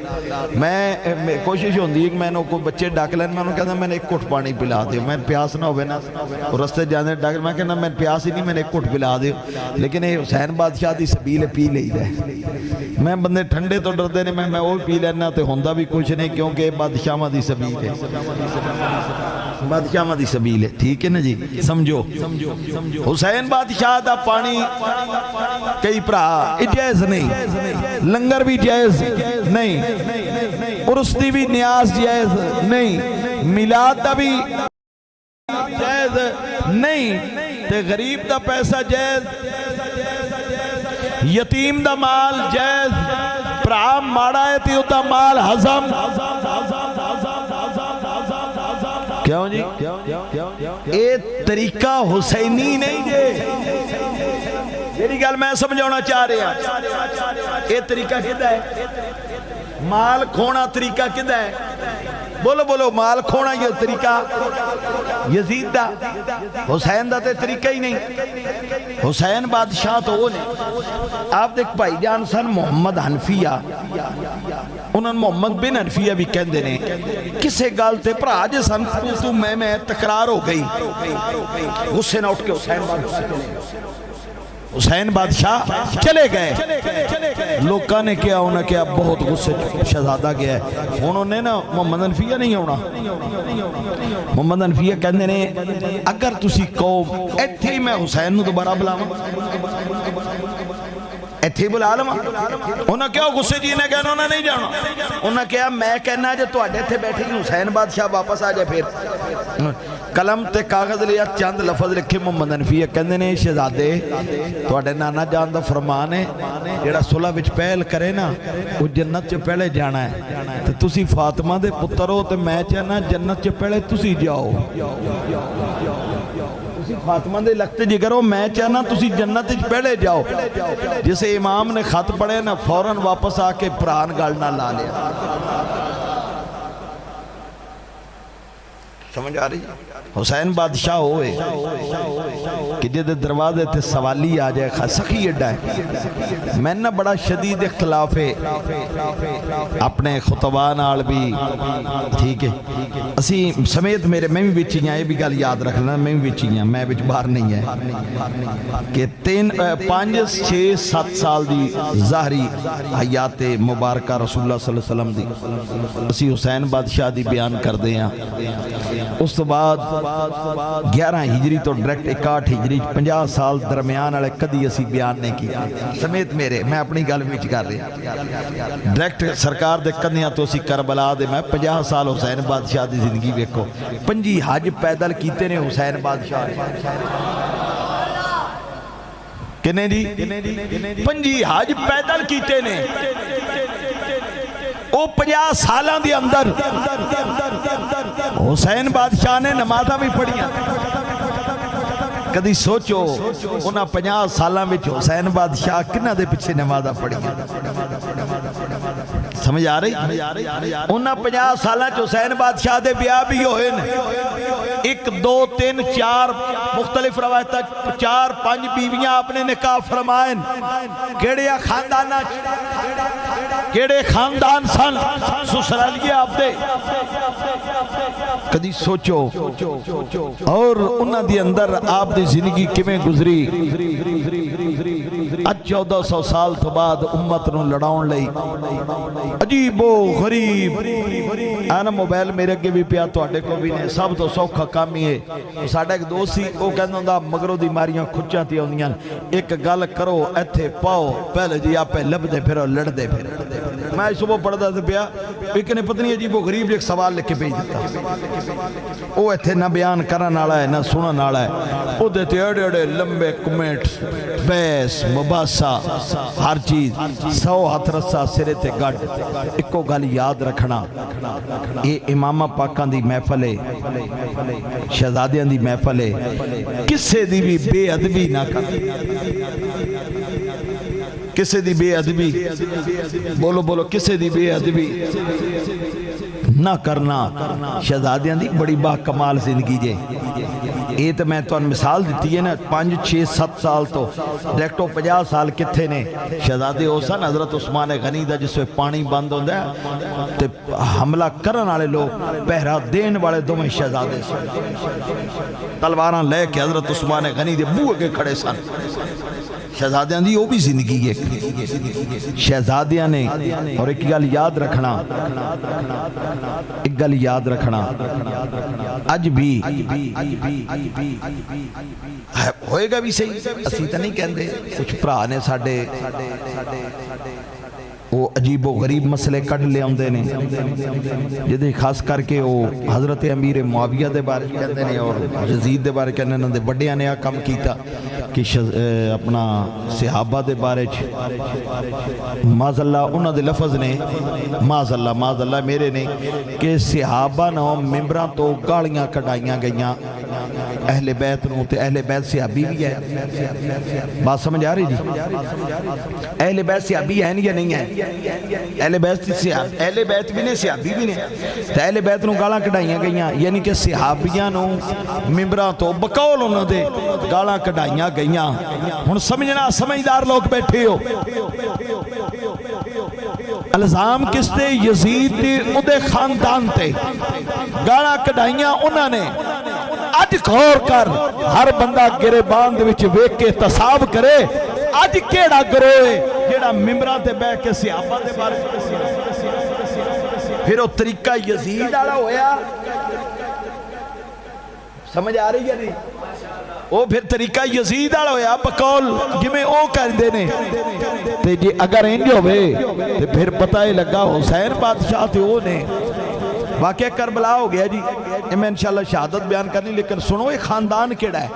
میں کوشش ہوندی ہے کہ میں نے کوئی بچے ڈاک لین، میں نے کہتا میں نے ایک کٹ پانی پلا دے، میں پیاس نہ ہوئے نا رستے جانے ڈاک، میں کہنا میں پیاس ہی نہیں، میں نے ایک کٹ پلا دے، لیکن یہ حسین بادشاہ دی سبیل پی لئی دے۔ میں بندے ٹھنڈے تو ڈردے نے، میں وہ پی لینا تے ہوندہ بھی کچھ نہیں، کیونکہ بادشاہ دی سبیل ہے، بادشاہ دی سبیل ہے، ٹھیک ہے نا جی، سمجھو حسین بادشاہ دا پانی کئی پرا جائز نہیں، لنگر بھی جائز نہیں، عرس دی بھی نیاز جائز نہیں، میلاد دا بھی جائز نہیں، تے غریب دا پیسہ جائز، یتیم دا مال جائز، پرا ماڑا ہے تے دا مال حضم۔ کیوں جی اے طریقہ حسینی نہیں جے، یہ گل میں سمجھونا چاہ رہا، اے طریقہ کدھا ہے؟ مال کھونا طریقہ کدھا ہے؟ بولو بولو مال کھونا یہ طریقہ یزید دا، حسین دا تے طریقہ ہی نہیں۔ حسین بادشاہ تو وہ نہیں، آپ دیکھ بھائی جان سن محمد حنفیہ، انہوں نے محمد بن حنفیہ بھی کہندے نے، کسے گال تے پرا جے سن تو میں تکرار ہو گئی، غصے نہ اٹھ کے حسین بادشاہ چلے گئے، لوکاں نے کیا انہوں نے کیا بہت غصے شہزادہ گیا ہے، انہوں نے نا محمد حنفیہ نہیں ہونا، محمد حنفیہ کہندے نے اگر تسی قوم ایتھے ہی میں حسین نو دوبارہ بلاواں، ਇੱਥੇ ਹੀ ਬੁਲਾ ਲਵਾਂ। ਉਹਨਾਂ ਕਿਹਾ ਗੁੱਸੇ ਜੀ ਨੇ ਕਹਿਣਾ ਉਹਨਾਂ ਨਹੀਂ ਜਾਣਾ। ਉਹਨਾਂ ਕਿਹਾ ਮੈਂ ਕਹਿਣਾ ਜੇ ਤੁਹਾਡੇ ਇੱਥੇ ਬੈਠੇ ਹੁਸੈਨ ਬਾਦਸ਼ਾਹ ਵਾਪਸ ਆ ਜਾਏ ਫਿਰ। ਕਲਮ ਤੇ ਕਾਗਜ਼ ਲਿਆ, ਚੰਦ ਲਫ਼ਜ਼ ਲਿਖੇ ਮੁਹੰਮਦ ਹਨਫੀ ਕਹਿੰਦੇ ਨੇ ਸ਼ਹਿਜ਼ਾਦੇ ਤੁਹਾਡੇ ਨਾਨਾ ਜਾਨ ਦਾ ਫਰਮਾਨ ਹੈ ਜਿਹੜਾ ਸੁਲਹ ਵਿੱਚ ਪਹਿਲ ਕਰੇ ਨਾ ਉਹ ਜੰਨਤ 'ਚ ਪਹਿਲੇ ਜਾਣਾ ਹੈ ਤੇ ਤੁਸੀਂ ਫਾਤਿਮਾ ਦੇ ਪੁੱਤਰ ਹੋ ਤੇ ਮੈਂ ਚਾਹਨਾ ਜੰਨਤ 'ਚ ਪਹਿਲੇ ਤੁਸੀਂ ਜਾਓ। فاطمہ دے لگتے جی کرو میں چاہنا تسی جنت پہلے جاؤ۔ جسے امام نے خط پڑھے نا فوراً واپس آ کے پران گالنا لا لیا۔ سمجھ آ رہی؟ حسین بادشاہ ہوئے کہ جدے دروازے تے سوالی آ جائے سخی اڈا ہے میں نے بڑا شدید اختلاف ہے اپنے خطبان آل بھی ٹھیک ہے اسی سمیت میرے میں بھی بچی ہیں یہ بھی گل یاد رکھنا میں بھی بچی ہیں میں بچ باہر نہیں ہے کہ 5-6-7 سال دی ظاہری حیات مبارکہ رسول اللہ صلی اللہ علیہ وسلم دی اسی حسین بادشاہ دی بیان کر دے ہیں۔ اس تو بعد 11 ہجری تو ڈائریکٹ 61 ہجری 50 سال درمیان والے کدی اسی بیان نہیں کی سمیت میرے میں اپنی گل وچ کر رہا ڈائریکٹ سرکار دے کنیاں تو اسی کربلا دے میں 50 سال حسین بادشاہ دی زندگی ویکھو 5 حج پیدل کیتے نے حسین بادشاہ کنے جی 5 حج پیدل کیتے نے وہ 50 سالاں دی اندر حسین بادشاہ نے نمازہ بھی پڑھیا کدی سوچو انہاں 50 سالاں وچ حسین بادشاہ کنہ دے پیچھے نمازہ پڑھیا سمجھ آ رہی انہاں 50 سالاں چ حسین بادشاہ دے بیاہ بھی ہوئے 1 2 3 4 مختلف روایت 4-5 بیویاں اپنے نکاح فرمائیں کیڑے خاندانہ کیڑے خاندان سن سسرالیے آپ دے کدی سوچو اور انہاں دی اندر آپ دی زندگی کمیں گزری 1400 سال تو بعد امت نو لڑاؤن لئی عجیب و غریب آنا موبائل میرے کے بھی پیا تو اڈے کو بھی نہیں سب تو سوکھا کامی ہے ساڑھا ایک دوستی وہ کہنا دا مگرو دی ماریاں کھچاں تھی ہوندیاں ایک گل کرو ایتھے پاؤ پہلے جی آپ پہ لب دے پھر اور لڑ دے پھر میں صبح پڑھتا تھا پیا ایک نے پتنی عجیب و غریب ایک سوال لکھ کے بھیج دیتا وہ ایتھے نہ بیان کرنا نالا ہے نہ سنا نالا ہے وہ دیتے اڑے اڑے لمبے کمنٹس بیس مباحثہ ہر چیز 100 ہاتھ رسہ سرے تے گڑ ایک کو گل یاد رکھنا یہ امامہ پاکان دی محفل ہے شہزادیاں دی محفل ہے کسے دی بھی بے ادبی نہ کر کسے دی بے ادبی بولو بولو کسے دی بے ادبی نہ کرنا شہزادیاں دی بڑی با کمال زندگی جے یہ تو میں تو مثال دیتی ہے نا 5-6-7 سال تو ڈائریکٹو 50 سال کتھے نے شہزادے ہو سن حضرت عثمان غنی دا جس میں پانی بند ہوندہ ہے تے حملہ کرن والے لوگ پہرا دین والے دو میں شہزادے سن تلواراں لے کے حضرت عثمان غنی دے بوئے کے کھڑے سن شہزادیاں دی وہ بھی زندگی ہے شہزادیاں نے اور ایک گل یاد رکھنا ایک گل یاد رکھنا اج بھی ہوئے گا بھی صحیح اسی تو نہیں کہندے کچھ پرا نے ساڑھے وہ عجیب و غریب مسئلے کڑ لے ہوندے نے جدے خاص کر کے وہ حضرت امیر معاویہ دے بارے کہندے نے اور یزید دے بارے کہندے نے بڑے آنے کم کیتا کہ اپنا صحابہ دے بارے معاذ اللہ انہوں دے لفظ نے معاذ اللہ میرے نے کہ صحابہ نو ممبران تو گاڑیاں کڑائیاں گئیاں اہل بیت نو تے اہل بیت صحابی بھی ہے بات سمجھ آ رہی جی اہل بیت صحابی ہے نہیں ہے اہل بیت بھی نہیں صحابی بھی نہیں تے اہل بیت نو گاڑیاں کڑائیاں گئیاں یعنی کہ صحابیاں نو ممبران تو بقول انہوں دے گاڑیاں کڑائیاں گئیاں ہن سمجھنا سمجھدار لوگ بیٹھے ہو الزام کس تے یزید تے ادھے خاندان تے گاڑیاں کڑائیاں انہوں نے آج غور کر ہر بندہ گرے باندھ وچ ویک کے تصاب کرے آج کیڑا گروہ جیڑا ممبران تے بیٹھ کے صحابہ دے بارے پھر وہ طریقہ یزید آڑا ہویا سمجھ آ رہی ہے نہیں وہ پھر طریقہ یزید والا ہویا بقول جویں او کردے نے تے جی اگر انج ہوے تے پھر پتہ ہی لگا حسین بادشاہ تے او نے واقعہ کربلا ہو گیا جی میں انشاءاللہ شہادت بیان کرنی لیکن سنو یہ خاندان کیڑا ہے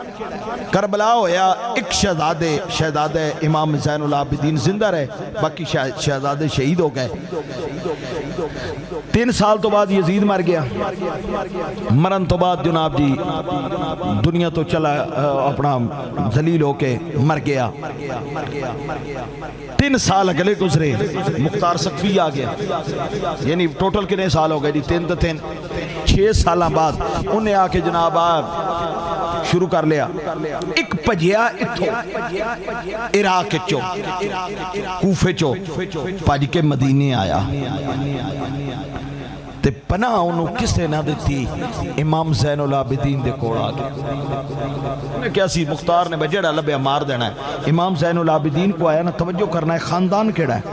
کربلا ہویا ایک شہزادے امام زین العابدین زندہ رہے باقی شہزادے شہید ہو گئے 3 سال تو بعد یزید مر گیا مرن تو بعد جناب جی دنیا تو چلا اپنا ذلیل ہو کے مر گیا 3 سال اگلے گزرے مختار سقفی آ گیا یعنی ٹوٹل کتنے سال ہو گئے جی 3 6 سالہ بعد انہیں آ کے جناب شروع کر لیا ایک پجیا اتھو عراق چو کوفے چو پاج کے مدینے آیا تے پناہ انہوں کسے نہ دیتی امام زین العابدین دے کوڑا آگے انہیں کیا سی مختار نے بجڑا لبیا مار دینا ہے امام زین العابدین کو آیا نا توجہ کرنا ہے خاندان کیڑا ہے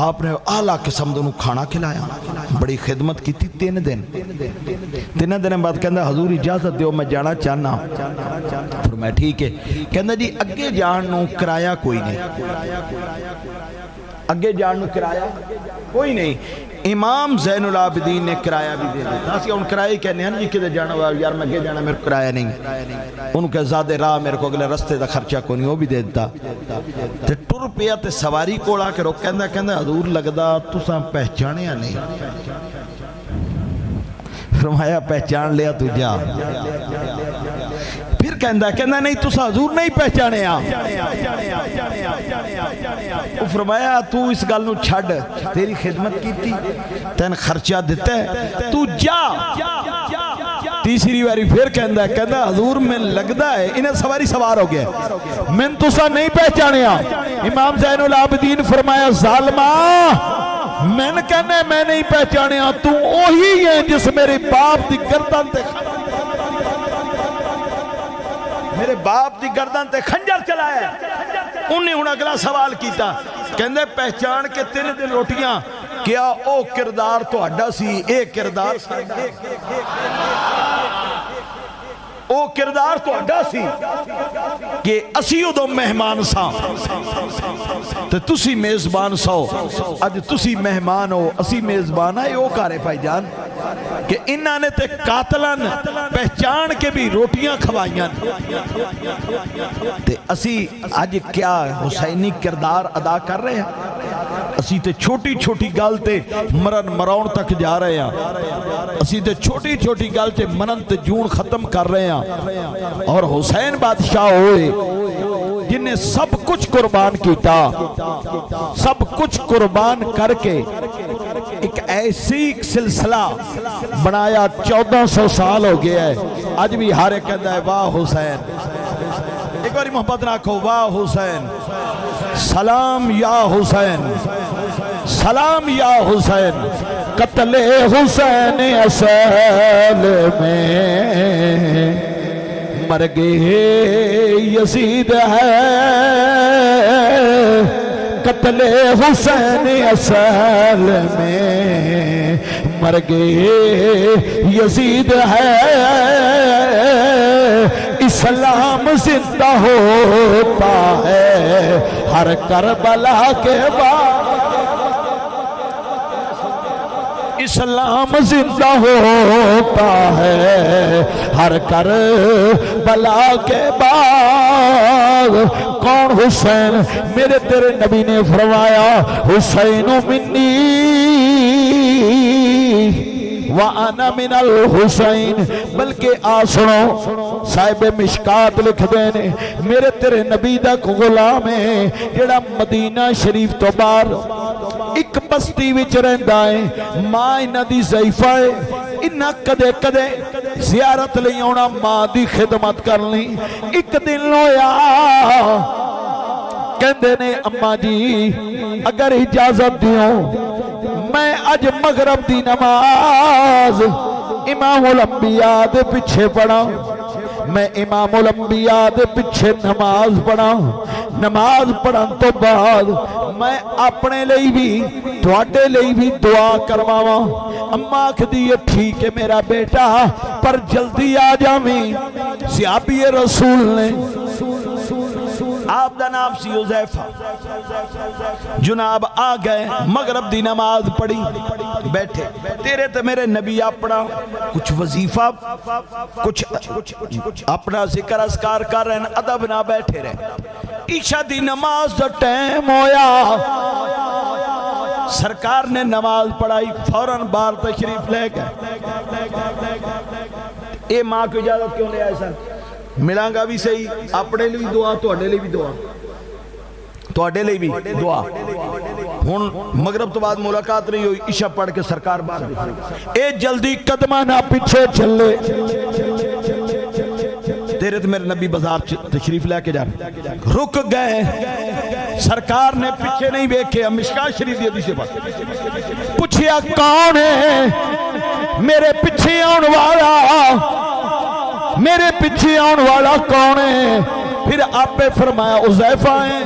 آپ نے اعلیٰ قسم دونوں کھانا کھلایا بڑی خدمت کی تھی 3 دن بعد کہندہ حضور اجازت دیو میں جانا چاہنا پھر میں ٹھیک ہے کہندہ جی اگے جانوں کرایا کوئی نہیں اگے جانوں کرایا کوئی نہیں امام زین العابدین نے کرایا بھی دے دیتا اسی ان کرائے کہنے ہیں جی کدھے جانا ہوا یار میں اگے جانا میرے کرایا نہیں ان کے زیادہ راہ میرے کو اگلے رستے دا خرچہ کو نہیں وہ بھی دے دیتا تے ٹر پیا تے سواری کوڑا کے روک کہندہ حضور لگدا تساں پہچانے یا نہیں فرمایا پہچان لیا تو جا پھر کہندہ نہیں تسا حضور نہیں پہچانے آ فرمایا تو اس گل نو چھڑ تیری خدمت کی تھی تین خرچہ دیتا ہے تو جا تیسری باری پھر کہندہ حضور میں لگدا ہے انہیں سواری سوار ہو گیا میں تسا نہیں پہچانے آ امام زین العابدین فرمایا ظالمہ میں نے کہنے میں نہیں پہچانے آ تو وہی ہے جس میرے باپ دی گردن تے میرے باپ دی گردن تے خنجر چلایا انہیں ہن اگلا سوال کیتا کہندے پہچان کے 3 دن روٹیاں کیا او کردار تو اڈا سی اے کردار او کردار تو اڈا سی کہ اسی ادو مہمان سا تو تسی میزبان سو اج تسی مہمان ہو اسی میزبان ہے او کارے پائی جان کہ انہاں نے تے قاتلان پہچان کے بھی روٹیاں کھوائیاں تے اسی آج کیا حسینی کردار ادا کر رہے ہیں اسی تے چھوٹی چھوٹی گل تے مرن مراؤن تک جا رہے ہیں اسی تے چھوٹی چھوٹی گل تے منن تے جون ختم کر رہے ہیں اور حسین بادشاہ ہوئے جنہیں سب کچھ قربان کیتا سب کچھ قربان کر کے ایک ایسی سلسلہ بنایا 1400 سال ہو گیا ہے آج بھی ہر ایک کہتا ہے واہ حسین ایک باری محبت رکھو واہ حسین سلام یا حسین سلام یا حسین قتل حسین اصل میں مر گئے یزید ہے قتل حسین اصل میں مر گئے یزید ہے اسلام زندہ ہوتا ہے ہر کربلا کے بعد اسلام زندہ ہوتا ہے ہر کربلا کے بعد کون حسین میرے تیرے نبی نے فرمایا حسین منی وَأَنَا مِنَ الْحُسَيْن بلکہ آسنو صاحب مشکات لکھ دینے میرے تیرے نبی دا غلام ہے جڑا مدینہ شریف تو بار ایک بستی وچ رہندا ہے ماں انہاں دی ضعیفہ ہے انہاں کدے کدے زیارت لئی آنا ماں دی خدمت کرنی ایک دن ہویا کہندے نے اماں جی اگر اجازت دیوں میں اج مغرب دی نماز امام الانبیاء دے پیچھے پڑھا میں امام الانبیاء دے پیچھے نماز پڑھا نماز پڑھن تو بعد میں اپنے لئی بھی تواڈے لئی بھی دعا کرواواں اماں کہدی ہے ٹھیک ہے میرا بیٹا پر جلدی آ جاویں صحابی رسول نے آپ دا نام سی حذیفہ جناب آ گئے مغرب دی نماز پڑھی بیٹھے تیرے تے میرے نبی اپنا کچھ وظیفہ کچھ اپنا ذکر اذکار کر رہے ہیں ادب نہ بیٹھے رہے عشاء دی نماز دا ٹائم ہویا سرکار نے نماز پڑھائی فوراً بار تشریف لے گئے اے ماں کو اجازت کیوں لے ایسا ملان گا بھی صحیح اپنے لئے بھی دعا توڑے لئے بھی دعا توڑے لئے بھی دعا ہون مغرب تو بعد ملاقات نہیں ہوئی عشاء پڑھ کے سرکار بار دی اے جلدی قدمہ نہ پیچھے چلے تیرے تو میرے نبی بازار تشریف لے کے جانے رک گئے سرکار نے پیچھے نہیں بیکھے مشکاہ شریف دی سے بات پوچھیا کون ہے میرے پیچھے آن والا میرے پیچھے آن والا کون ہے پھر آپ پہ فرمایا حذیفہ ہیں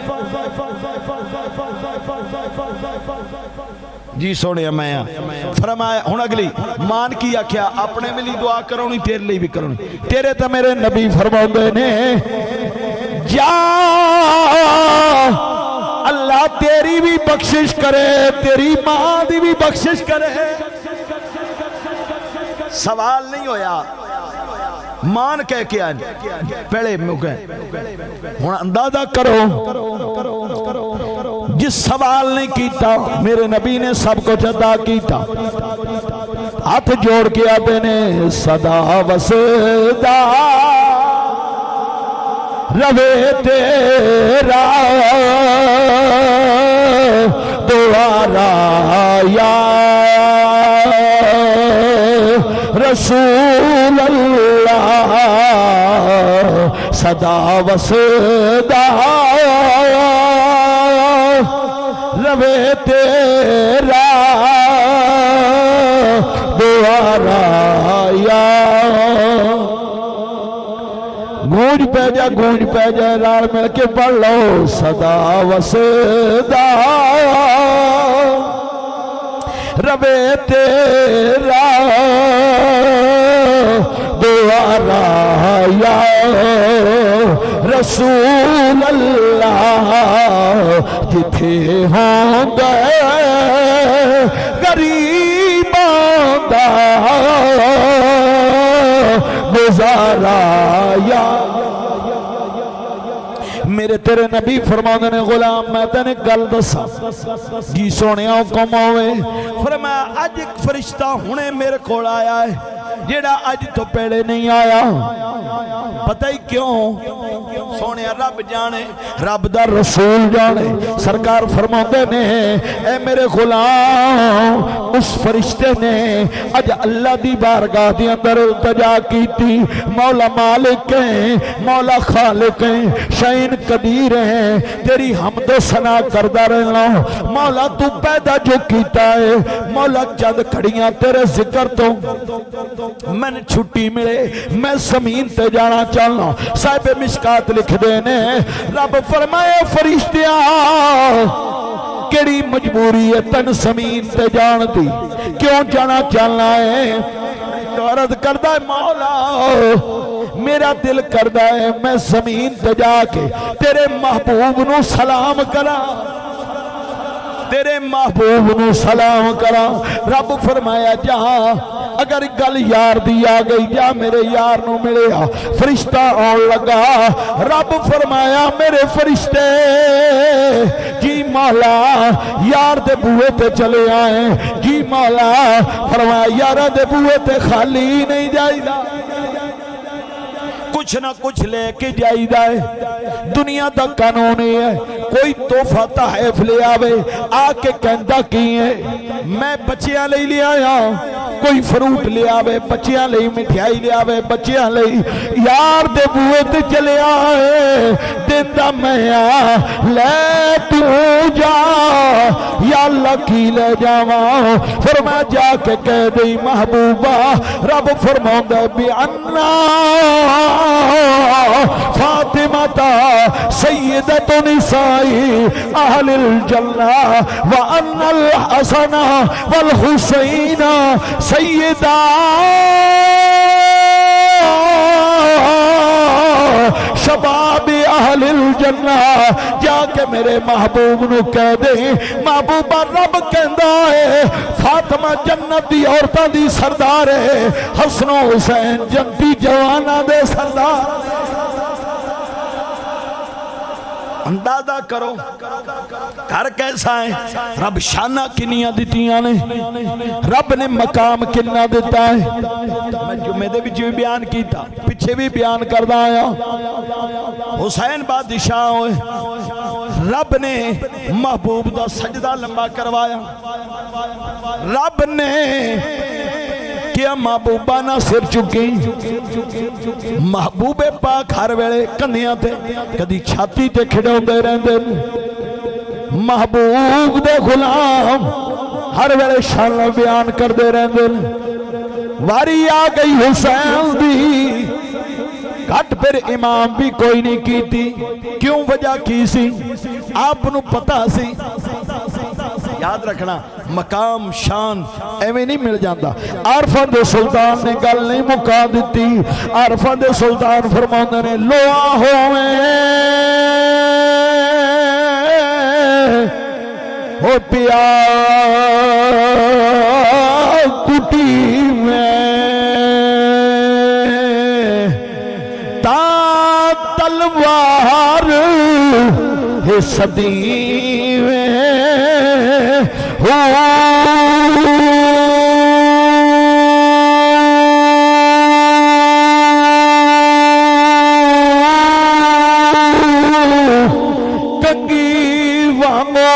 جی سونے میں فرمایا ہون اگلی مان کیا کیا اپنے میں لی دعا کرونی تیرے لی بھی کرونی تیرے تا میرے نبی فرماؤ دے نے جا اللہ تیری بھی بخشش کرے تیری ماں دی بھی بخشش کرے سوال نہیں ہویا مان کہہ کے آج پہلے مکہ ہون اندازہ کرو جس سوال نہیں کیتا میرے نبی نے سب کو جدا کیتا ہاتھ جوڑ کے آتے نے صدا وسدا روے تیرا دوارا یا رسول اللہ صدا وسدا روے تیرا دوارا یا گونج پہ جا لال مل کے پڑھ لو صدا وسدا روے تیرا دوارا یا رسول اللہ جتھے ہوں گے غریباں دا گزارا یا میرے تیرے نبی فرمانے نے غلام میں تینے گل دسا جی سونے حکم ہوئے فرمایا آج ایک فرشتہ ہونے میرے کھوڑ آیا ہے جیڑا آج تو پہلے نہیں آیا پتہ ہی کیوں سونے رب جانے رب دا رسول جانے سرکار فرماتے نے اے میرے غلام اس فرشتے نے آج اللہ دی بارگاہ دی اندر التجا کی تھی مولا مالک ہیں مولا خالق ہیں شائن قدیر ہیں تیری حمد و ثنا کردہ رہنا مولا تو پیدا جو کیتا ہے مولا چند کھڑیاں تیرے ذکر تو میں نے چھٹی ملے میں زمین تے جانا چلنا صاحب مشکات لکھ دینے رب فرمائے فرشتیاں کیڑی مجبوری ہے تن زمین تے جان دی کیوں جانا چلنا ہے تو عرض کردہ ہے مولا میرا دل کردہ ہے میں زمین تے جا کے تیرے محبوب نو سلام کرا تیرے محبوب نو سلام کرا رب فرمایا جہاں اگر گل یار دی آ گئی جا میرے یار نو ملے فرشتہ آن لگا رب فرمایا میرے فرشتے جی مولا یار دے بوئے تے چلے آئیں جی مولا فرمایا یارہ دے بوئے تے خالی نہیں جائی دا کچھ نہ کچھ لے کے جائی دائے دنیا دا قانون ہے کوئی تحفہ تحائف لے آوے آکے کہندہ کی ہے میں بچیاں لے آیا کوئی فروٹ لے آوے بچیاں لے مٹھائی لے آوے بچیاں لے یار دے بوئے تے چلے آئے دیندہ میں لے تو جا یا اللہ کی لے جاواں فرما جا کے کہہ دی محبوبہ رب فرماؤں دے بیعنا فاطمہ تا سیدت نسائی اہل الجنہ وان الحسن والحسین سیدہ جنہ جا کے میرے محبوب نو کہہ دے محبوبہ رب کہندا ہے فاطمہ جنت دی عورتاں دی سردار ہے حسن و حسین جنتی جواناں دے سردار اندازہ کرو گھر کیسا ہے رب شانہ کنیاں دیتیاں نے رب نے مقام کنہ دیتا ہے میں جمعے دے بھی بیان کیتا پیچھے بھی بیان کردہ آیا حسین بادشاہ ہوئے رب نے محبوب دا سجدہ لمبا کروایا رب نے کیا محبوبہ نہ سر چکی محبوب پاک ہر ویلے کندیاں تے کدی چھاتی تے کھڑوں دے رہندے محبوب دے غلام ہر ویلے شان بیان کر دے رہندے واری آ گئی حسین دی گھٹ پھر امام بھی کوئی نہیں کیتی کیوں وجہ کی سی آپ نو پتا سی یاد رکھنا مقام شان ایویں نہیں مل جاندہ عارفہ دے سلطان نے گل نہیں مکا دیتی عارفہ دے سلطان فرماندے نے لوہا ہوئے ہو پیا کٹی میں تا تلوار ہے صدی میں کنگی وانگو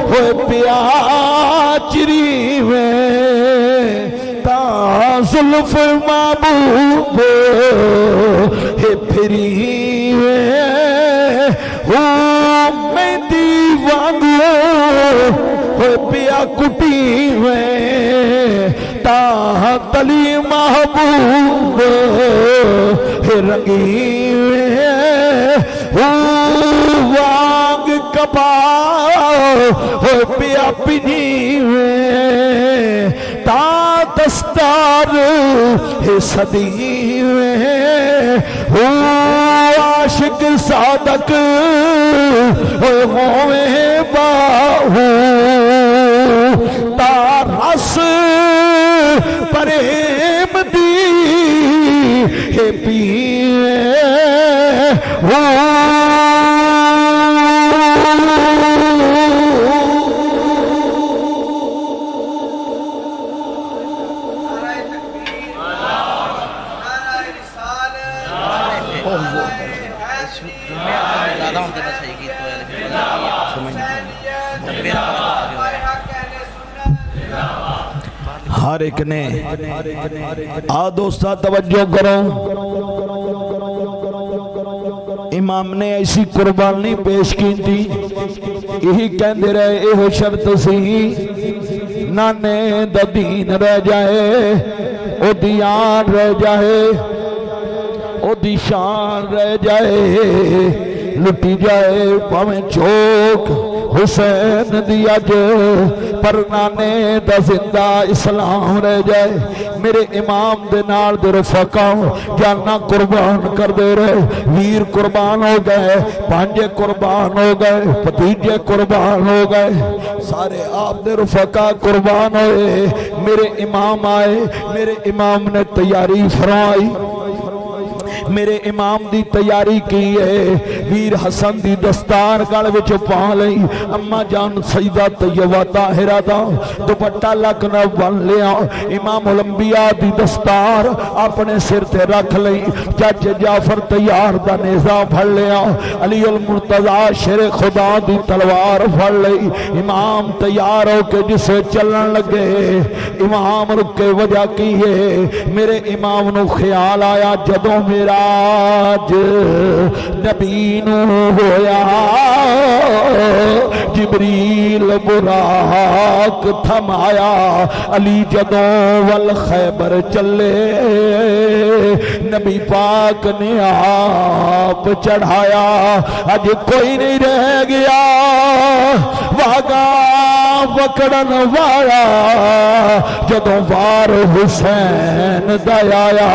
ہوئے پیاچری میں تا زلف محبوب ہے پھری میں میں دیوانگو ہوئے پیا کٹی میں تا تلی محبوب ہے رنگی میں وانگ کپا ہوئے پیا پنی میں تا دستار ہے صدی میں عاشق صادق ہوئے باہو تا رس پریم دی ہے پیے ہر ایک نے آ دوستا توجہ کرو امام نے ایسی قربانی پیش کی تھی یہی کہندے رہے اے شرط سی نانے دا دین رہ جائے او دیان رہ جائے او دی شان رہ جائے لٹی جائے پاویں چوک حسین دیا جو پر نانے دا زندہ اسلام رہ جائے میرے امام دے نال دے رفقاؤں جانا قربان کر دے رہے ویر قربان ہو گئے پانجے قربان ہو گئے پتیجے قربان ہو گئے سارے آپ دے رفقا قربان ہوئے میرے امام آئے میرے امام نے تیاری فرمائی میرے امام دی تیاری کی ہے ویر حسن دی دستار گل وچ پا لئی اما جان سیدہ طیبہ طاہرہ دا دوپٹہ لک نہ بن لیا امام الانبیاء دی دستار اپنے سر تے رکھ لئی جج جعفر تیار دا نیزہ پھڑ لیا علی المرتضی شیر خدا دی تلوار پھڑ لئی امام تیار ہو کے جسے چلن لگے امام رکے وجہ کی ہے میرے امام نو خیال آیا جدوں میرا آج نبی نو ہویا جبریل براق تھمایا علی جدوں والخیبر چلے نبی پاک نے آپ چڑھایا اج کوئی نہیں رہ گیا واگا وکڑن والا جدوں وار حسین دا آیا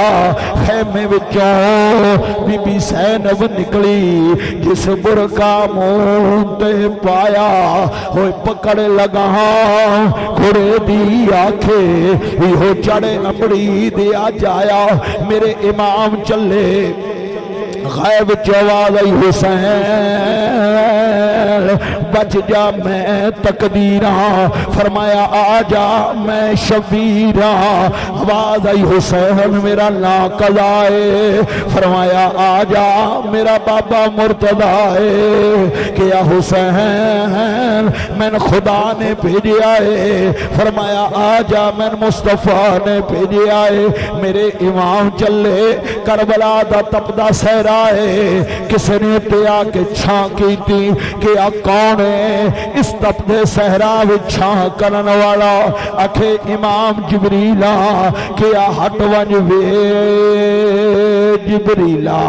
خیمے وچوں بی بی زینب نکلی جس برقع منہ تے پایا ہوئے پکڑ لگا گھوڑے دی آنکھیں یہ چڑھے نمڑی دیا جایا میرے امام چلے غیب چواز ای حسین بچ جا میں تقدیراں فرمایا آجا میں شبیراں آواز ای حسین میرا نا قضائے فرمایا آجا میرا بابا مرتضی کہ یا حسین میں خدا نے بھیجا ہے فرمایا آجا میں مصطفیٰ نے بھیجا ہے میرے امام چلے کربلا دا تپدا سہرا کس نے پیا کے چھان کی تھی کہ کون ہے اس تپدے صحرا وچ چھان کرن والا اکھے امام جبریلا کہ ہٹ ونج وے جبریلا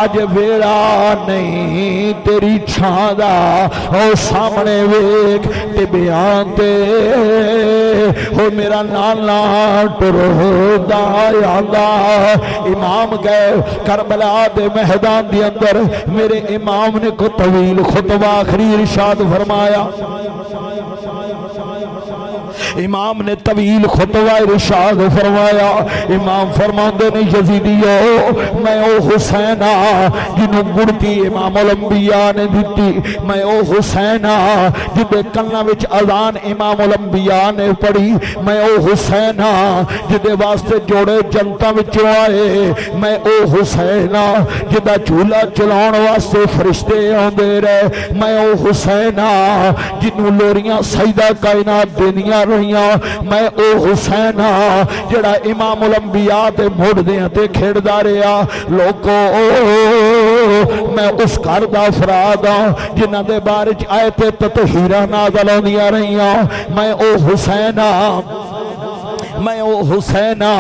اج ویڑا نہیں تیری چھان دا او سامنے ویکھ تے بیان تے ہو میرا نانا ٹردا آندا امام گئے کربلا دے میدان دی اندر میرے امام نے کو طویل خطبہ آخری ارشاد فرمایا امام نے طویل خطبہ ارشاد فرمایا امام فرماندے نے یزیدیو میں او حسینہ جنہوں گڑتی امام الانبیاء نے دیتی میں او حسینہ جدے کنہ وچ اذان امام الانبیاء نے پڑھی میں او حسینہ جدے واسطے جوڑے جنتا وچوں آئے میں او حسینہ جدہ چولا چلاؤن واسطے فرشتے آندے رہے میں او حسینہ جنہوں لوریاں سیدہ کائنات دنیا رہیاں میں او حسینہ جڑا امام الانبیاء تے موڑ دیاں تے کھیڑ داریا لوگو میں اس گھر دا افراد جنہ دے بارچ آیت تطہیرہ نازل ہوندیاں رہیاں میں او حسینہ میں او حسینہ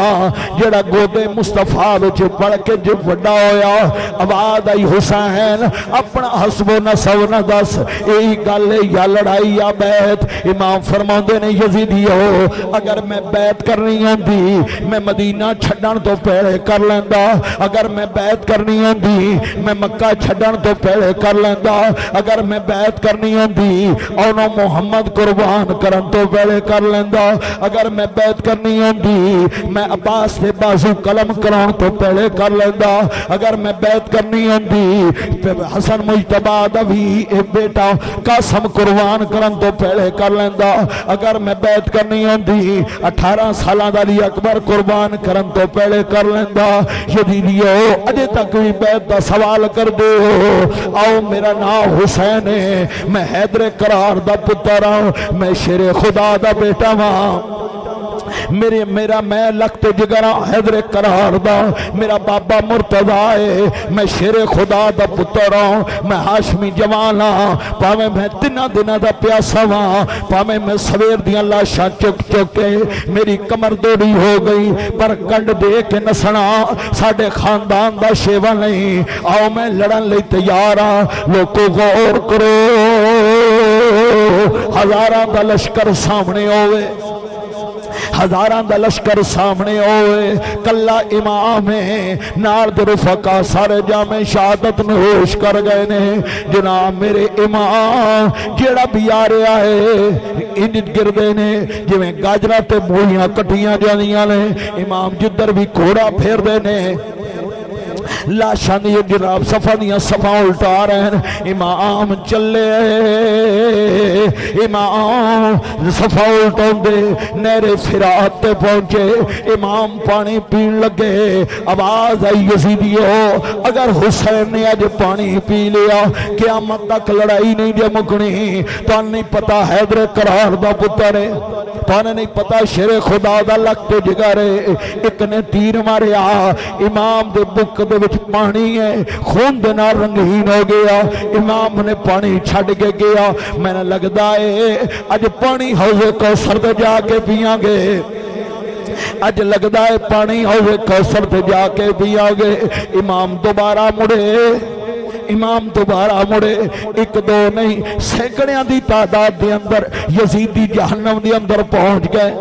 جڑا گودے مصطفیٰ وچ پڑھ کے جب وڈا ہویا آواز آئی حسین اپنا حسب و نسب نہ دس یہی گل یا لڑائی یا بیعت امام فرماندے نے یزیدیو اگر میں بیعت کرنی ہوندی میں مدینہ چھڈن تو پہلے کر لیندا اگر میں بیعت کرنی ہوندی میں مکہ چھڈن تو پہلے کر لیندا اگر میں بیعت کرنی ہوندی اونوں محمد قربان کرن تو پہلے کر لیندا اگر میں بیعت کرنی ہوندی میں عباس سے بازو قلم کران تو پہلے کر لیندا اگر میں بیعت کرنی ہوندی حسن مجتبی دوی بیٹا قاسم قربان کرن تو پہلے کر لیندا اگر میں بیعت کرنی ہوندی 18 سالہ دا علی اکبر قربان کرن تو پہلے کر لیندا یزیدیو اجے تک بھی بیعت دا سوال کر دے آؤ میرا نام حسین ہے میں حیدر قرار دا پتر ہوں میں شیر خدا دا بیٹا ہاں میرا میں لخت جگرہ حیدر قرار دا میرا بابا مرتضی ہے میں شیر خدا دا پتر ہوں میں ہاشمی جوان ہاں پاویں میں تنہ دنہ دا پیاسا ہاں پاویں میں سویر دیاں لاشاں چک چکے میری کمر دوڑی ہو گئی پر کنڈ دے کے نسنا ساڑھے خاندان دا شیوہ نہیں آؤ میں لڑن لئی تیار ہاں لوگوں غور کرو ہزاراں دا لشکر سامنے ہوئے ہزاران دا لشکر سامنے ہوئے کلا امام ہے نارد رفقہ سارے جامع شہادت نوش کر گئے نے جناب میرے امام جیڑا بھی آ رہا ہے انج گردے نے جو میں گاجرہ تے مولیاں کٹیاں جانیاں نے امام جدر بھی کوڑا پھیر دے نے لاشاں دی جناب صفا دیاں صفا الٹا رہے ہیں امام چلے امام صفا الٹاؤں دے نہر فرات تے پہنچے امام پانی پین لگے آواز آئی یزیدیو اگر حسین نے آج پانی پی لیا قیامت تک لڑائی نہیں جے مکنی تو نہیں پتا حیدر قرار دا پتر ہے تو نہیں پتا شیر خدا دا لگت جگارے ایک نے تیر ماریا امام دے بک دے وچ پانی ہے خون دینا رنگین ہو گیا امام نے پانی چھڑ کے گیا میں نے لگدا ہے اج پانی حوض کوثر تے جا کے پیاں گے اج لگدا ہے پانی حوض کوثر تے جا کے پیاں گے امام دوبارہ مڑے امام دوبارہ مڑے، ایک دو نہیں سینکڑیاں دی تعداد دے اندر یزیدی جہنم دے اندر پہنچ گئے۔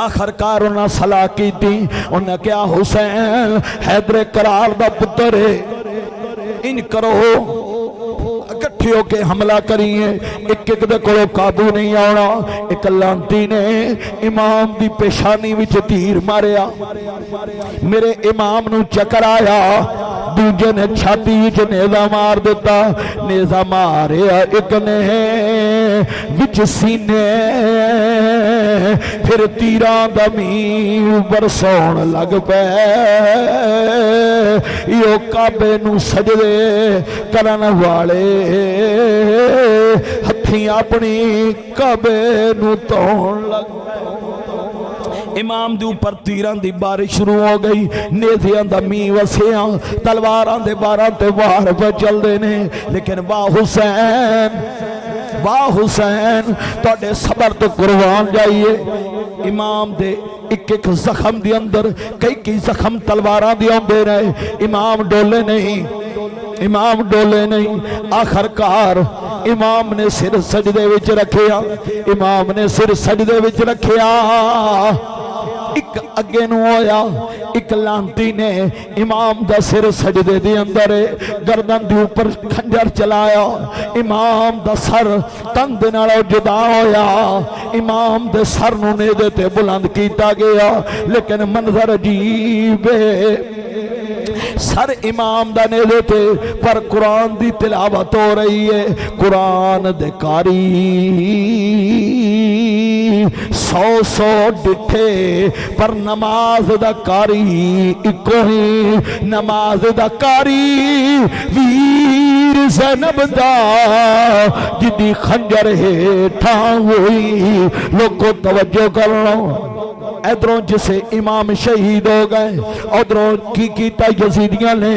آخر کار انہاں صلاح کی تھی، انہاں کیا حسین حیدر کرار دا پتر ہے، ان کرو اکٹھے ہو کے حملہ کریے، ایک ایک دے کولو قابو نہیں آنا۔ ایک لانتی نے امام دی پیشانی وچ تیر ماریا، میرے امام نو چکر آیا، دوجے نے چھاتی وچ نیزہ مار دیتا، نیزہ ماریا ایک نے وچ سینے، پھر تیران دا مین برسون لگ پے، یو کعبے نو سجدے کرن والے ہتھیں اپنی کعبے نو توڑ لگ پے۔ امام دے اوپر تیران دی بارش شروع ہو گئی، نیزیاں دا می وسیاں، تلواراں دے باراں تے وار پہ چل دینے، لیکن واہ حسین، واہ حسین توڑے صبر تو قربان جائیے۔ امام دے ایک ایک زخم دی اندر کئی کئی زخم تلواراں دی آن دے رہے، امام ڈولے نہیں، امام ڈولے نہیں۔ آخر کار امام نے سر سجدے وچ رکھیا، امام نے سر سجدے وچ رکھیا، ایک اگے نو ہویا، ایک لانتی نے امام دا سر سجدے دی اندر گردن دی اوپر کھنجر چلایا، امام دا سر تند نالو جدا ہویا، امام دے سر نو نیزے تے بلند کیتا گیا، لیکن منظر عجیب ہے، سر امام دا نیزے تے پر قرآن دی تلاوت ہو رہی ہے، قرآن دے کاری سو سو ڈٹھے پر نماز دا کاری اکو ہی، نماز دا کاری ویر زینب دا جدی خنجر ہے ٹھان ہوئی۔ لوگوں توجہ کر لو، ادھروں جسے امام شہید ہو گئے، ادھروں کی کیتا یزیدیاں نے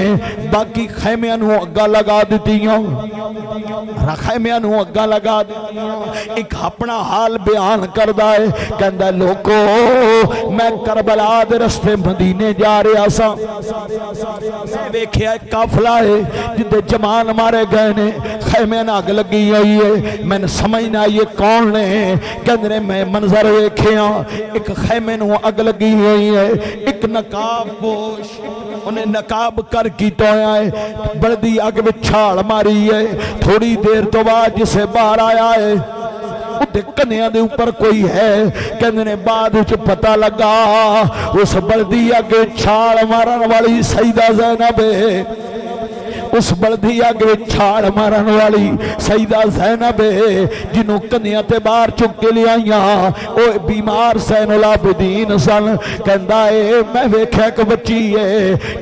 باقی خیمیاں نو اگا لگا دیتیاں، خیمیاں نو اگا لگا دیتیاں۔ ایک اپنا حال بیان کردہ ہے، کہندہ لوگو میں کربلا دے رستے مدینے جا رہا سا، میں ویکھیا ایک قافلہ ہے جدے جمان مارے گئے نے، خیمیاں آگ لگی ہوئی ہے، میں نے سمجھنا یہ کون نے، کہندے میں منظر ویکھیا ایک خیمے نو اگ لگی ہوئی ہے، ایک نقاب پوش انہیں نقاب کر کی تویا ہے، بڑی اگ میں چھاڑ ماری ہے، تھوڑی دیر تو بعد جسے باہر آیا ہے، اُتے کنیاں دے اوپر کوئی ہے، کہنے بعد جو پتہ لگا اس بڑی اگ چھاڑ مارن والی سیدہ زینب ہے، اس بلدی آگے چھاڑ مارن والی سیدہ زینب جنہوں کنیاں تے بار چک کے لے آئیاں، او بیمار زین العابدین سن، کہندہ ہے میں ویکھیا ایک بچی ہے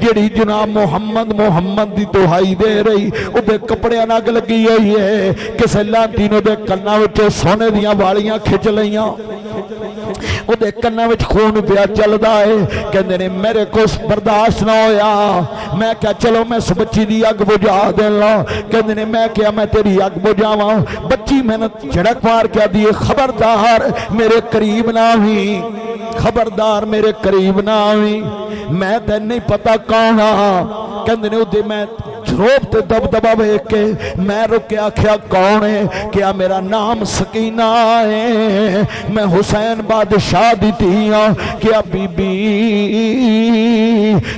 جیڑی جناب محمد دی دہائی دے رہی، او دے کپڑے اناگ لگی ہوئی ہے، کسے لانتینوں دے کنہ وچے سونے دیاں والیاں کھچ لیاں، او دے کنہ وچ خون پیا چلدا ہے، کہندے نے میرے کو برداشت نہ ہویا، میں کہا چلو میں اس بچی دی اگ بجھا دینا، کہندے نے میں کیا میں تیری اگ بجھاواں، بچی میں نے جھڑک مار کیا دیئے خبردار میرے قریب نہ ہوئی، خبردار میرے قریب نہ ہوئی، میں تے نہیں پتا کون ہاں، کہندے نے ادھے میں جھروب تے دب دبا بے کے میں رکے آکھیا کون ہے، کیا میرا نام سکینہ ہے، میں حسین بادشاہ دی تیاں، کیا بی بی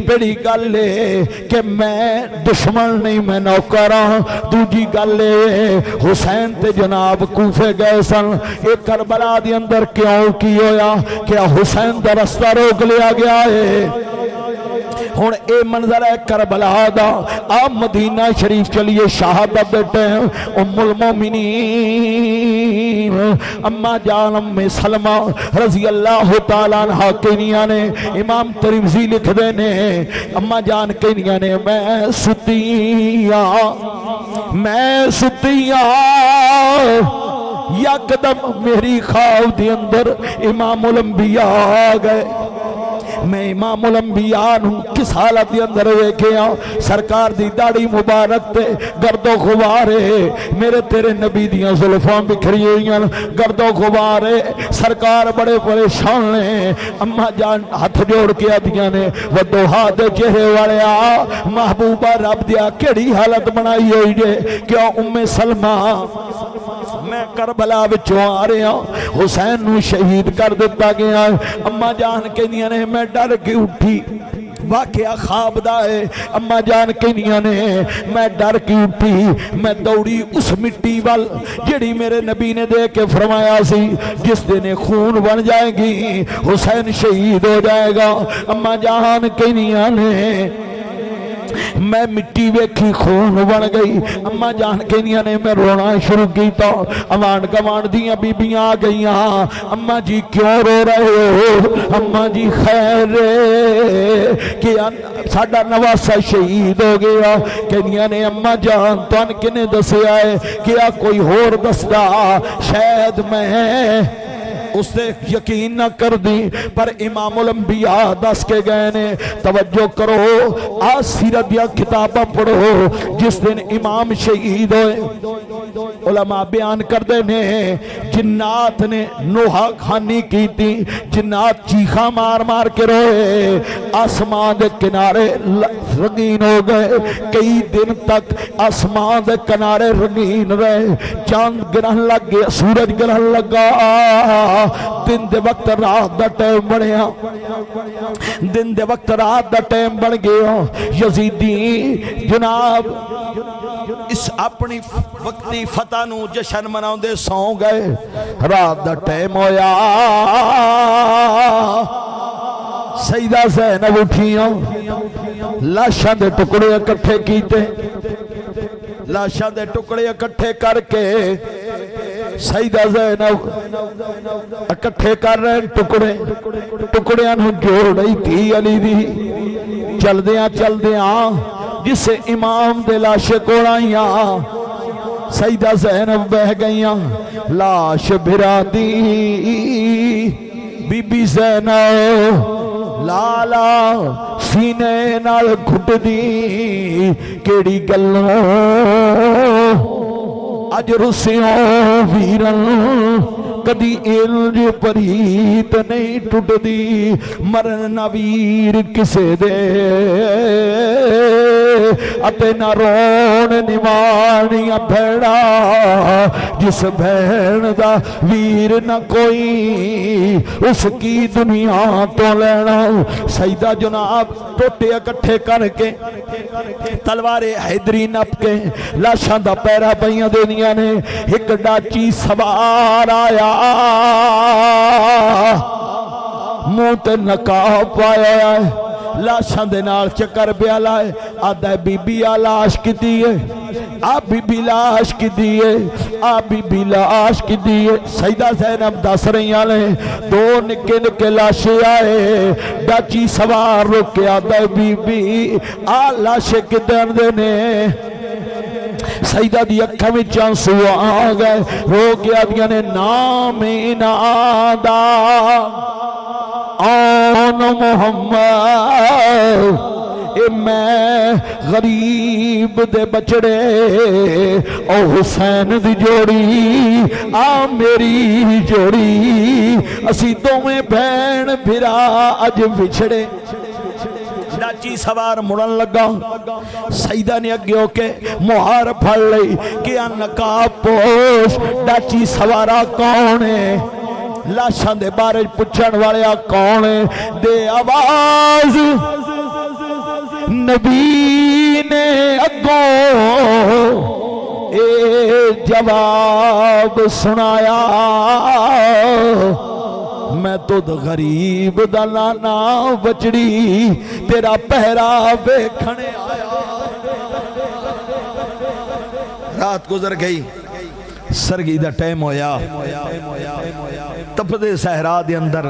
بڑی گل لے کہ میں دشمن نہیں میں نوکراں، دوجی گل لے حسین تے جناب کوفے گئے سن، ایک کربلا دی اندر کیوں کی ہویا، کیا حسین دا رستہ روک لیا گیا ہے، ہون اے منظر ہے کربلا دا، آپ مدینہ شریف چلیے شہادہ بیٹے ہیں، ام المومنین اما جان ام سلمہ رضی اللہ تعالیٰ عنہ کینیا نے، امام ترمذی لکھ دینے اما جان کینیا نے میں ستیاں یک دم میری خواب دی اندر امام الانبیاء آ گئے، میں امام الانبیاء نوں کس حالت دے اندر ویکھیا سرکار دی داڑھی مبارک تے گرد و غبار ہے میرے تیرے نبی دیاں زلفاں بکھری ہوئیاں گرد و غبار ہے سرکار بڑے پریشان نے اما جان ہاتھ جوڑ کے آدیاں نے ودوہا دے چہرے والے آ محبوبہ رب دیا کیڑی حالت بنائی ہوئی جے کیا ام سلمہ میں کربلا وچوں آ رہا حسین نو شہید کر دیتا گیا اما جان کہنیاں نے میں ڈر کے اٹھی واقعہ خواب دا ہے اما جان کہنیاں نے میں ڈر کی اٹھی میں دوڑی اس مٹی وال جڑی میرے نبی نے دے کے فرمایا سی جس دن خون بن جائے گی حسین شہید ہو جائے گا اما جان کہنیاں نے میں مٹی ویکھی خون بن گئی اما جان کہنیاں نے میں رونا شروع کیتا امان گوان دیاں بیبیاں آ گئیاں اما جی کیوں رو رہے ہو اما جی خیر کہ ساڈا نواسا شہید ہو گیا کہنیاں نے اما جان تن کنے دسیا ہے کیا کوئی ہور دسدا شاید میں اس سے یقین نہ کر دی پر امام الانبیاء دس کے گئے نے توجہ کرو آج سیرت یا کتابہ پڑھو جس دن امام شہید ہوئے علماء بیان کر دے نے جنات نے نوحہ کھانی کی تھی جنات چیخا مار مار کے روئے آسمان دے کنارے رنگین ہو گئے کئی دن تک آسمان دے کنارے رنگین رہے چاند گرہن لگ گیا سورج گرہن لگا دن دے وقت رات دا ٹائم بڑھیا دن دے وقت رات دا ٹائم بڑھ گیا یزیدی جناب اس اپنی وقتی فتح نو جشن مناؤں دے سو گئے رات دا ٹائم ہویا سیدہ زینب اٹھیاں لاشاں دے ٹکڑے اکٹھے کیتے لاشاں دے ٹکڑے اکٹھے کر کے سیدہ زینب اکٹھے کر رہے ٹکڑے ٹکڑے انہوں جوڑ رہی تھی علی دی چل دیاں جسے امام دے لاشے کوڑائیاں سیدہ زینب بہ گئیاں لاش بھرا دی بی بی زینب لالا سینے نال گھٹ دی کیڑی گلوں اج رسیوں ویرن کدی الج پریت نہیں ٹوٹ دی مرن نہ ویر کسے دے اتے نہ رون نمانیاں بھیڑا جس بھین دا ویر نہ کوئی اس کی دنیا تو لینا سیدہ جناب ٹوٹے اکٹھے کر کے تلوار حیدری نپ کے لاشاں دا پیرا پہیاں دینیاں نے ایک ڈاچی سوار آیا موت نقاب پایا ہے لاشاں دے نال چکر پیا لائے آدھا بی بی لاش کی دیئے آپ بی بی لاش کی دیئے آپ بی بی لاش کی دیئے سیدہ زینب دس رہی آلے دو نکے نکے لاشے آئے ڈاچی سوار رک کے آدھا بی بی لاشے کے در دینے سیدہ دی اکھا میں چانسو آگئے رو کے آدھیا نے نام نادا آن محمد اے میں غریب دے بچڑے او حسین دی جوڑی آ میری جوڑی اسی دومیں بین بھرا اج بچڑے ڈاچی سوار مڑن لگا سیدہ نے اگے ہو کے مہار پھڑ لئی کیا نقاب پوش ڈاچی سوارا کون ہے لاشاں دے بارے پچھن والے کون ہے دے آواز نبی نے اگوں اے جواب سنایا میں تو غریب دا لانا بچڑی تیرا پہرا بیکھنے آیا رات گزر گئی سرگی دا ٹائم ہویا تپدے صحرا دے اندر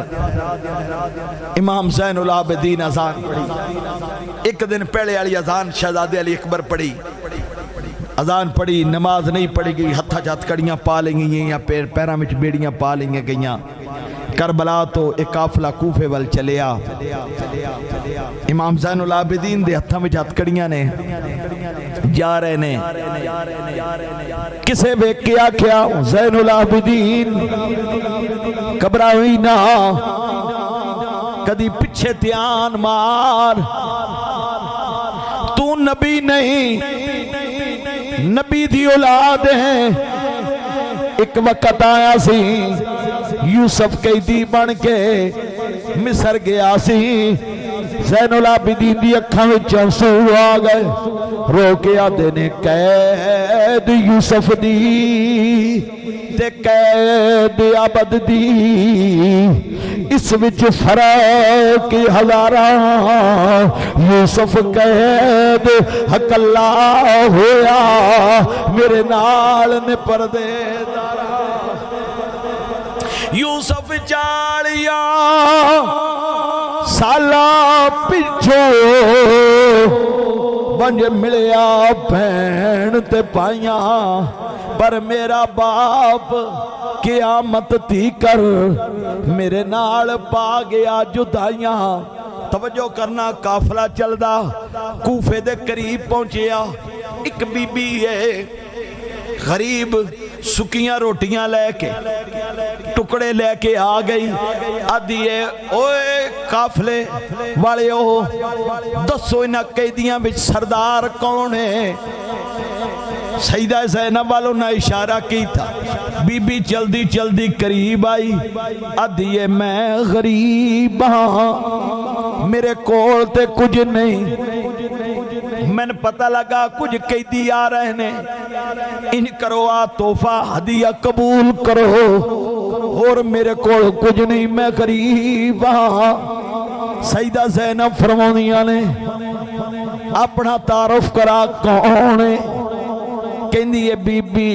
امام زین العابدین اذان پڑھی ایک دن پہلے علی اذان شہزادے علی اکبر پڑھی اذان پڑھی نماز نہیں پڑھی گئی ہتھا جات کڑیاں پا لیں گی یا پیرہ میں بیڑیاں پا لیں گیاں کربلا تو ایک قافلہ کوفے وال چلیا امام زین العابدین دے ہتھاں وچ ہتھکڑیاں نے جا رہے نے کسے ویکھ کے آکھیا زین العابدین گھبراوی نہ کدی پیچھے دھیان مار تو نبی نہیں نبی دی اولاد ہے ایک وقت آیا سی یوسف قیدی بن کے مصر گیا سی زین العابدین دی اکھاں وچ آنسو آ گئے رو کے آدھے نے قید یوسف دی تے قید عبد دی اس وچ فرق ہزاراں یوسف قید حق اللہ ہویا میرے نال نے پردے دارا یوسف چالیا سالا پچھو بنج ملیا بہن تے پائیاں پر میرا باپ قیامت تھی کر میرے نال پا گیا جدائیاں توجہ کرنا قافلہ چلدا کوفے دے قریب پہنچیا ایک بی بی ہے غریب سکیاں روٹیاں لے کے ٹکڑے لے کے آ گئی آدھیے اوے قافلے والے ہو دسو انہاں قیدیاں وچ سردار کون ہے سیدہ زینب والوں نے اشارہ کی تھا بی بی جلدی جلدی قریب آئی آدھیے میں غریب ہاں میرے کول تے کچھ نہیں میں نے پتہ لگا کچھ قیدی آ رہے نے ان کرو آ تحفہ ہدیہ قبول کرو اور میرے کول کچھ نہیں میں غریب ہاں سیدہ زینب فرمانیاں نے اپنا تعارف کرا کون ہے کہندی ہے بی بی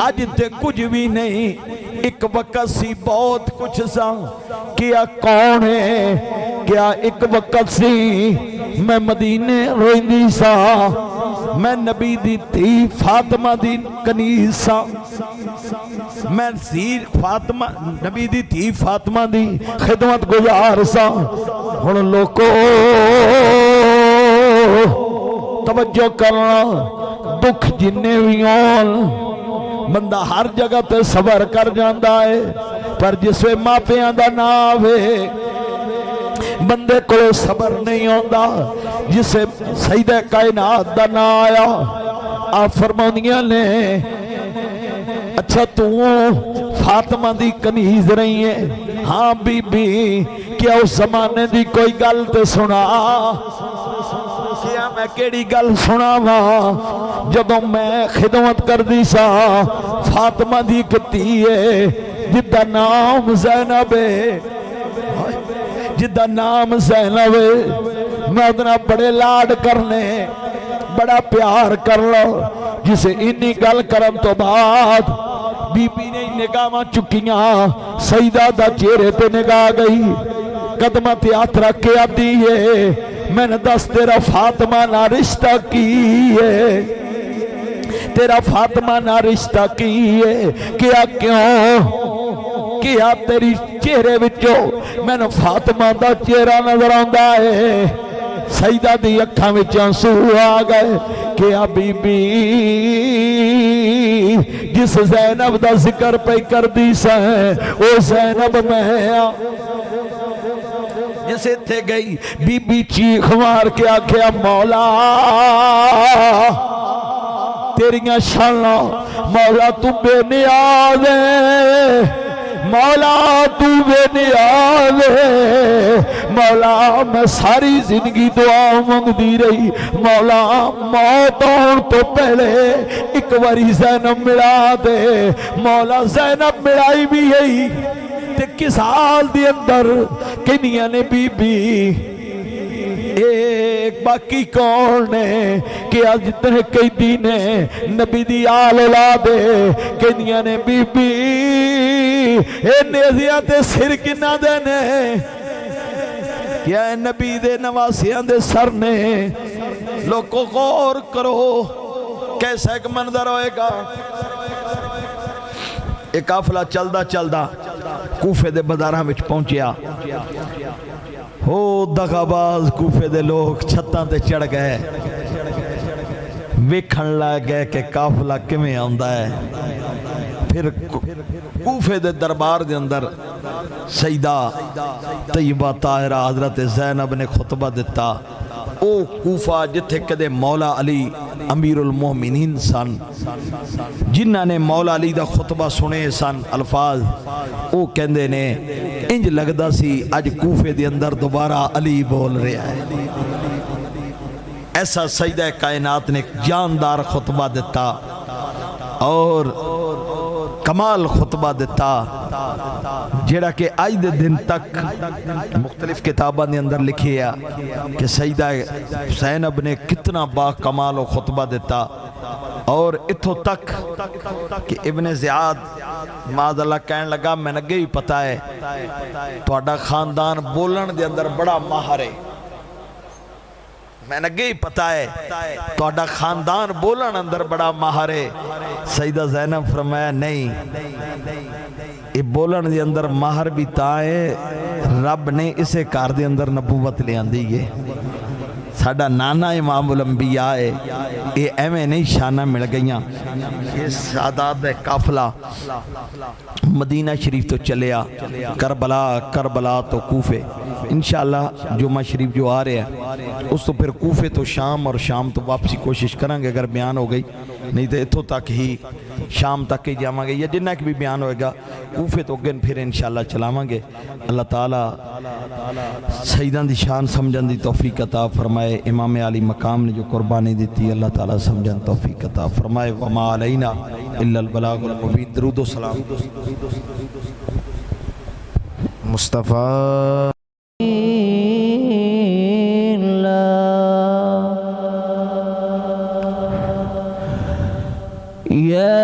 اج تے کچھ بھی نہیں ایک وقت سی بہت کچھ سا کیا کون ہے کیا ایک وقت سی میں مدینے روندی سا میں نبی دی تھی فاطمہ دی کنیز سا میں فاطمہ نبی دی تھی فاطمہ دی خدمت گزار سا ہن لوکو توجہ کرنا دکھ جننے بھی ہون بندہ ہر جگہ تے صبر کر جاندہ ہے پر جس وے ماپیاں دا ناوے بندے کو صبر نہیں ہوندہ جسے سیدہ کائنات دا نا آیا آپ فرمانیاں نے اچھا تو فاطمہ دی کنیز رہی ہے ہاں بی بی کیا اس زمانے دی کوئی گل تے سنا کیا میں کیڑی گل سنا وا جدوں میں خدمت کر دی سا فاطمہ دی کتی ہے جدہ نام زینب ہے جدہ نام زینب ہے میں ادنا بڑے لاڈ کرنے بڑا پیار کر لو جسے انی گل کرم تو بعد بی بی نے نگاہ چکیاں سیدہ دا چہرے تے نگاہ گئی قدمہ تے ہاتھ رکھ کے آتی ہے میں نے دس تیرا فاطمہ نہ رشتہ کی ہے تیرا فاطمہ نہ رشتہ کی ہے کیا کیوں کیا تیری چہرے وچوں میں نے فاطمہ دا چہرہ نظر آندا ہے سیدہ دی اکھاں وچ آنسو آ گئے کیا بی بی جس زینب دا ذکر پہ کر دی سیں او زینب میں جسے تھے گئی بی بی چیخ مار کے آکھیا مولا تیریاں شاناں مولا تو بے نیاز ہے مولا تو بے نیاز ہے مولا میں ساری زندگی دعا مانگ دی رہی مولا موت آن تو پہلے ایک واری زینب ملا دے مولا زینب ملائی بھی ہے تے کس حال دی اندر کنیاں نے بی بی ایک باقی کون ہے کہ آج جتنے قیدی نے نبی دی آل اولادے کنیاں نے بی بی اے نیزیاں تے سر کنہ دینے کیا نبی دے نواسیاں دے سر نے لوگوں غور کرو کیسا ایک منظر ہوئے گا ایک قافلہ چلدا چلدا کوفے دے بازاراں وچ پہنچیا ہو دغاباز کوفے دے لوگ چھتاں تے چڑھ گئے ویکھن لگ گئے کہ قافلہ کیویں آندا ہے پھر کوفے دے دربار دے اندر سیدہ طیبہ طاہرہ حضرت زینب نے خطبہ دیتا او کوفہ جتھے کدے مولا علی امیر المومنین سن جنہاں نے مولا علی دا خطبہ سنے سن الفاظ او کہندے نے انج لگدا سی اج کوفے دے اندر دوبارہ علی بول رہا ہے ایسا سیدہ کائنات نے ایک جاندار خطبہ دیتا اور کمال خطبہ دیتا جیڑا کہ آج دے دن تک مختلف کتاباں نے اندر لکھیا کہ سیدہ زینب نے کتنا با کمال و خطبہ دیتا اور اتھو تک کہ ابن زیاد معاذ اللہ کہنے لگا میں نگے ہی پتہ ہے تہاڈا خاندان بولن دے اندر بڑا ماہر ہے میں نگے ہی پتہ ہے تہاڈا خاندان بولن اندر بڑا ماہر ہے سیدہ زینب فرمایا نہیں یہ بولن دے اندر ماہر بھی تا ہے رب نے اسے کار دے اندر نبوت لے آندی ہے ساڑھا نانا امام الانبیاء ہے یہ ایویں نہیں شانہ مل گئیاں یہ سادات قافلہ مدینہ شریف تو چلیا کربلا تو کوفے انشاءاللہ جمعہ شریف جو آ رہے ہیں اس تو پھر کوفے تو شام اور شام تو واپسی کوشش کریں گے اگر بیان ہو گئی نہیں تو اتھو تک ہی شام تک ہی جاماں گے یا جنہ کی بھی بیان ہوئے گا کوفے تو گن پھر انشاءاللہ چلاواں گے اللہ تعالیٰ سیدان دی شان سمجھن دی توفیق عطا فرمائے امام علی مقام نے جو قربانی دیتی اللہ تعالیٰ سمجھن توفیق عطا فرمائے وما علینا الا البلاغ المبین درود و سلام مصطفیٰ یا